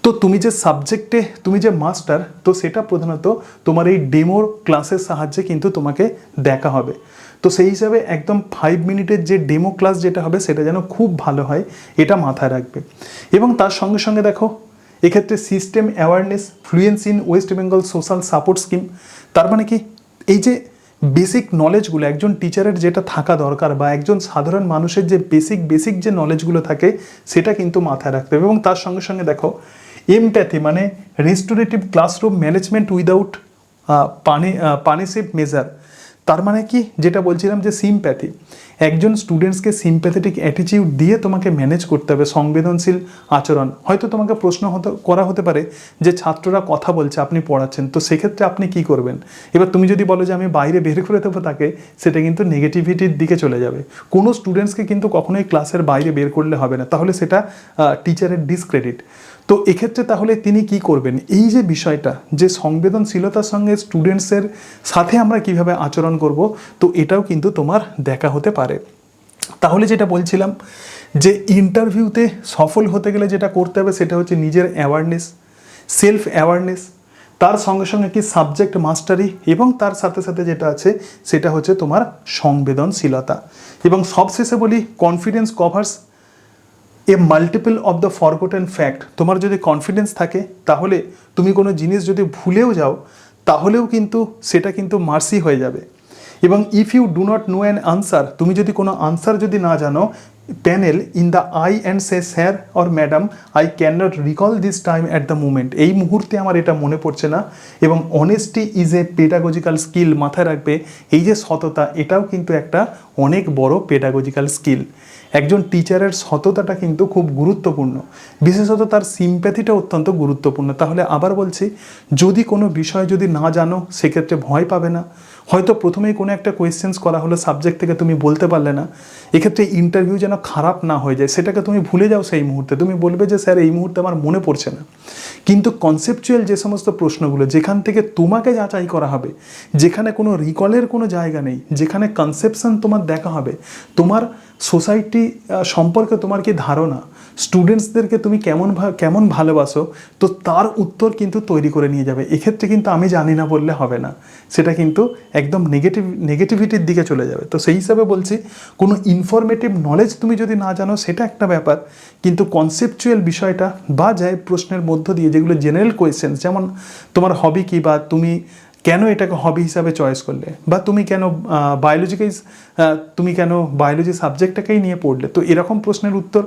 তো তুমি যে সাবজেক্টে তুমি যে মাস্টার, তো সেটা প্রধানত তোমার এই ডেমোর ক্লাসের সাহায্যে কিন্তু তোমাকে দেখা হবে। তো সেই হিসাবে একদম 5 মিনিটের যে ডেমো ক্লাস যেটা হবে সেটা যেন খুব ভালো হয়, এটা মাথায় রাখবে। এবং তার সঙ্গে সঙ্গে দেখো এক্ষেত্রে system awareness, fluency in West Bengal social support scheme. তার মানে কি, এই যে বেসিক নলেজগুলো একজন টিচারের যেটা থাকা দরকার, বা একজন সাধারণ মানুষের যে বেসিক যে নলেজগুলো থাকে সেটা কিন্তু মাথায় রাখতে হবে। এবং তার সঙ্গে সঙ্গে দেখো এমপ্যাথি, মানে restorative classroom management without punitive measure. তার মানে কি, যেটা বলছিলাম যে সিম্প্যাথি, একজন স্টুডেন্টসকে সিম্প্যাথেটিক অ্যাটিটিউড দিয়ে তোমাকে ম্যানেজ করতে হবে, সংবেদনশীল আচরণ। হয়তো তোমাকে প্রশ্ন করা হতে পারে যে ছাত্ররা কথা বলছে, আপনি পড়াচ্ছেন, তো সেক্ষেত্রে আপনি কি করবেন? এবার তুমি যদি বলো যে আমি বাইরে বের করে দেবো তাকে, সেটা কিন্তু নেগেটিভিটির দিকে চলে যাবে। কোনো স্টুডেন্টসকে কিন্তু কখনোই ক্লাসের বাইরে বের করলে হবে না, তাহলে সেটা টিচারের ডিসক্রেডিট। তো এক্ষেত্রে তাহলে তিনি কি করবেন? এই যে বিষয়টা, যে সংবেদনশীলতার সঙ্গে স্টুডেন্টসের সাথে আমরা কিভাবে আচরণ করব, তো এটাও কিন্তু তোমার দেখা হতে পারে। তাহলে যেটা বলছিলাম যে ইন্টারভিউতে সফল হতে গেলে যেটা করতে হবে সেটা হচ্ছে নিজের অ্যাওয়ারনেস, সেলফ অ্যাওয়ারনেস, তার সঙ্গে সঙ্গে কি সাবজেক্ট মাস্টারি, এবং তার সাথে সাথে যেটা আছে সেটা হচ্ছে তোমার সংবেদনশীলতা। এবং সবশেষে বলি, confidence covers A multiple of the forgotten fact. তোমার যদি কনফিডেন্স থাকে তাহলে তুমি কোনো জিনিস যদি ভুলেও যাও তাহলেও কিন্তু সেটা কিন্তু মার্সি হয়ে যাবে। এবং if you do not know an answer, তুমি যদি কোনো আনসার যদি না জানো, panel in the eye and say sir or madam I can not recall this time at the moment. এই মুহূর্তে আমার এটা মনে পড়ছে না। এবং honesty is a pedagogical skill. মাথায় রাখবে, এই যে সততা, এটাও কিন্তু একটা অনেক বড় পেডাগজিক্যাল স্কিল। একজন টিচারের সততাটা কিন্তু খুব গুরুত্বপূর্ণ, বিশেষত তার সিম্প্যাথিটা অত্যন্ত গুরুত্বপূর্ণ। তাহলে আবার বলছি, যদি কোনো বিষয় যদি না জানো সেক্ষেত্রে ভয় পাবে না। হয়তো প্রথমেই কোনো একটা কোয়েশ্চেন্স করা হলো সাবজেক্ট থেকে, তুমি বলতে পারলে না, এক্ষেত্রে ইন্টারভিউ যেন খারাপ না হয়ে যায়, সেটাকে তুমি ভুলে যাও সেই মুহূর্তে। তুমি বলবে যে স্যার এই মুহূর্তে আমার মনে পড়ছে না। কিন্তু কনসেপচুয়াল যে সমস্ত প্রশ্নগুলো, যেখান থেকে তোমাকে যাচাই করা হবে, যেখানে কোনো রিকলের কোনো জায়গা নেই, যেখানে কনসেপশন তোমার দেখা হবে, তোমার সোসাইটি সম্পর্কে তোমার কি ধারণা, স্টুডেন্টসদেরকে তুমি কেমন ভালোবাসো, তো তার উত্তর কিন্তু তৈরি করে নিয়ে যাবে। এক্ষেত্রে কিন্তু আমি জানি না বললে হবে না, সেটা কিন্তু একদম নেগেটিভিটির দিকে চলে যাবে। তো সেই হিসাবে বলছি, কোনো ইনফরমেটিভ নলেজ তুমি যদি না জানো সেটা একটা ব্যাপার, কিন্তু কনসেপচুয়াল বিষয়টা বা যায় প্রশ্নের মধ্য দিয়ে যেগুলো জেনারেল কোয়েশ্চেন্স, যেমন তোমার হবি কী, বা তুমি কেন এটাকে হবি হিসাবে চয়েস করলে, বা তুমি কেন বায়োলজি সাবজেক্টটাকেই নিয়ে পড়লে। তো এরকম প্রশ্নের উত্তর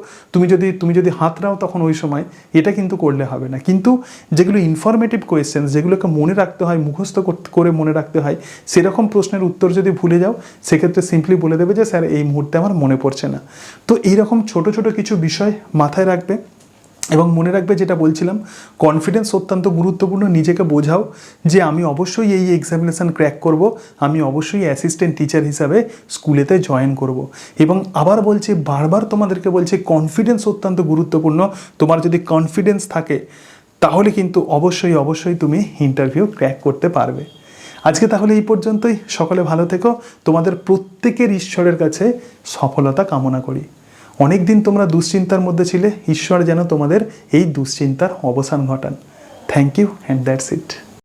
তুমি যদি হাত নাও তখন ওই সময় এটা কিন্তু করলে হবে না। কিন্তু যেগুলো ইনফরমেটিভ কোয়েশ্চেন্স, যেগুলোকে মনে রাখতে হয়, মুখস্থ করে মনে রাখতে হয়, সেরকম প্রশ্নের উত্তর যদি ভুলে যাও, সেক্ষেত্রে সিম্পলি বলে দেবে যে স্যার এই মুহূর্তে আমার মনে পড়ছে না। তো এইরকম ছোট ছোট কিছু বিষয় মাথায় রাখবে এবং মনে রাখবে, যেটা বলছিলাম, কনফিডেন্স অত্যন্ত গুরুত্বপূর্ণ। নিজেকে বোঝাও যে আমি অবশ্যই এই এক্সামিনেশান ক্র্যাক করব, আমি অবশ্যই অ্যাসিস্ট্যান্ট টিচার হিসাবে স্কুলেতে জয়েন করব। এবং আবার বলছি, বারবার তোমাদেরকে বলছি, কনফিডেন্স অত্যন্ত গুরুত্বপূর্ণ। তোমার যদি কনফিডেন্স থাকে তাহলে কিন্তু অবশ্যই তুমি ইন্টারভিউ ক্র্যাক করতে পারবে। আজকে তাহলে এই পর্যন্তই। সকলে ভালো থেকো। তোমাদের প্রত্যেকের ঈশ্বরের কাছে সফলতা কামনা করি। অনেক দিন তোমরা দুশ্চিন্তার মধ্যে ছিলে, ঈশ্বর যেন তোমাদের এই দুশ্চিন্তার অবসান ঘটান। Thank you and that's it.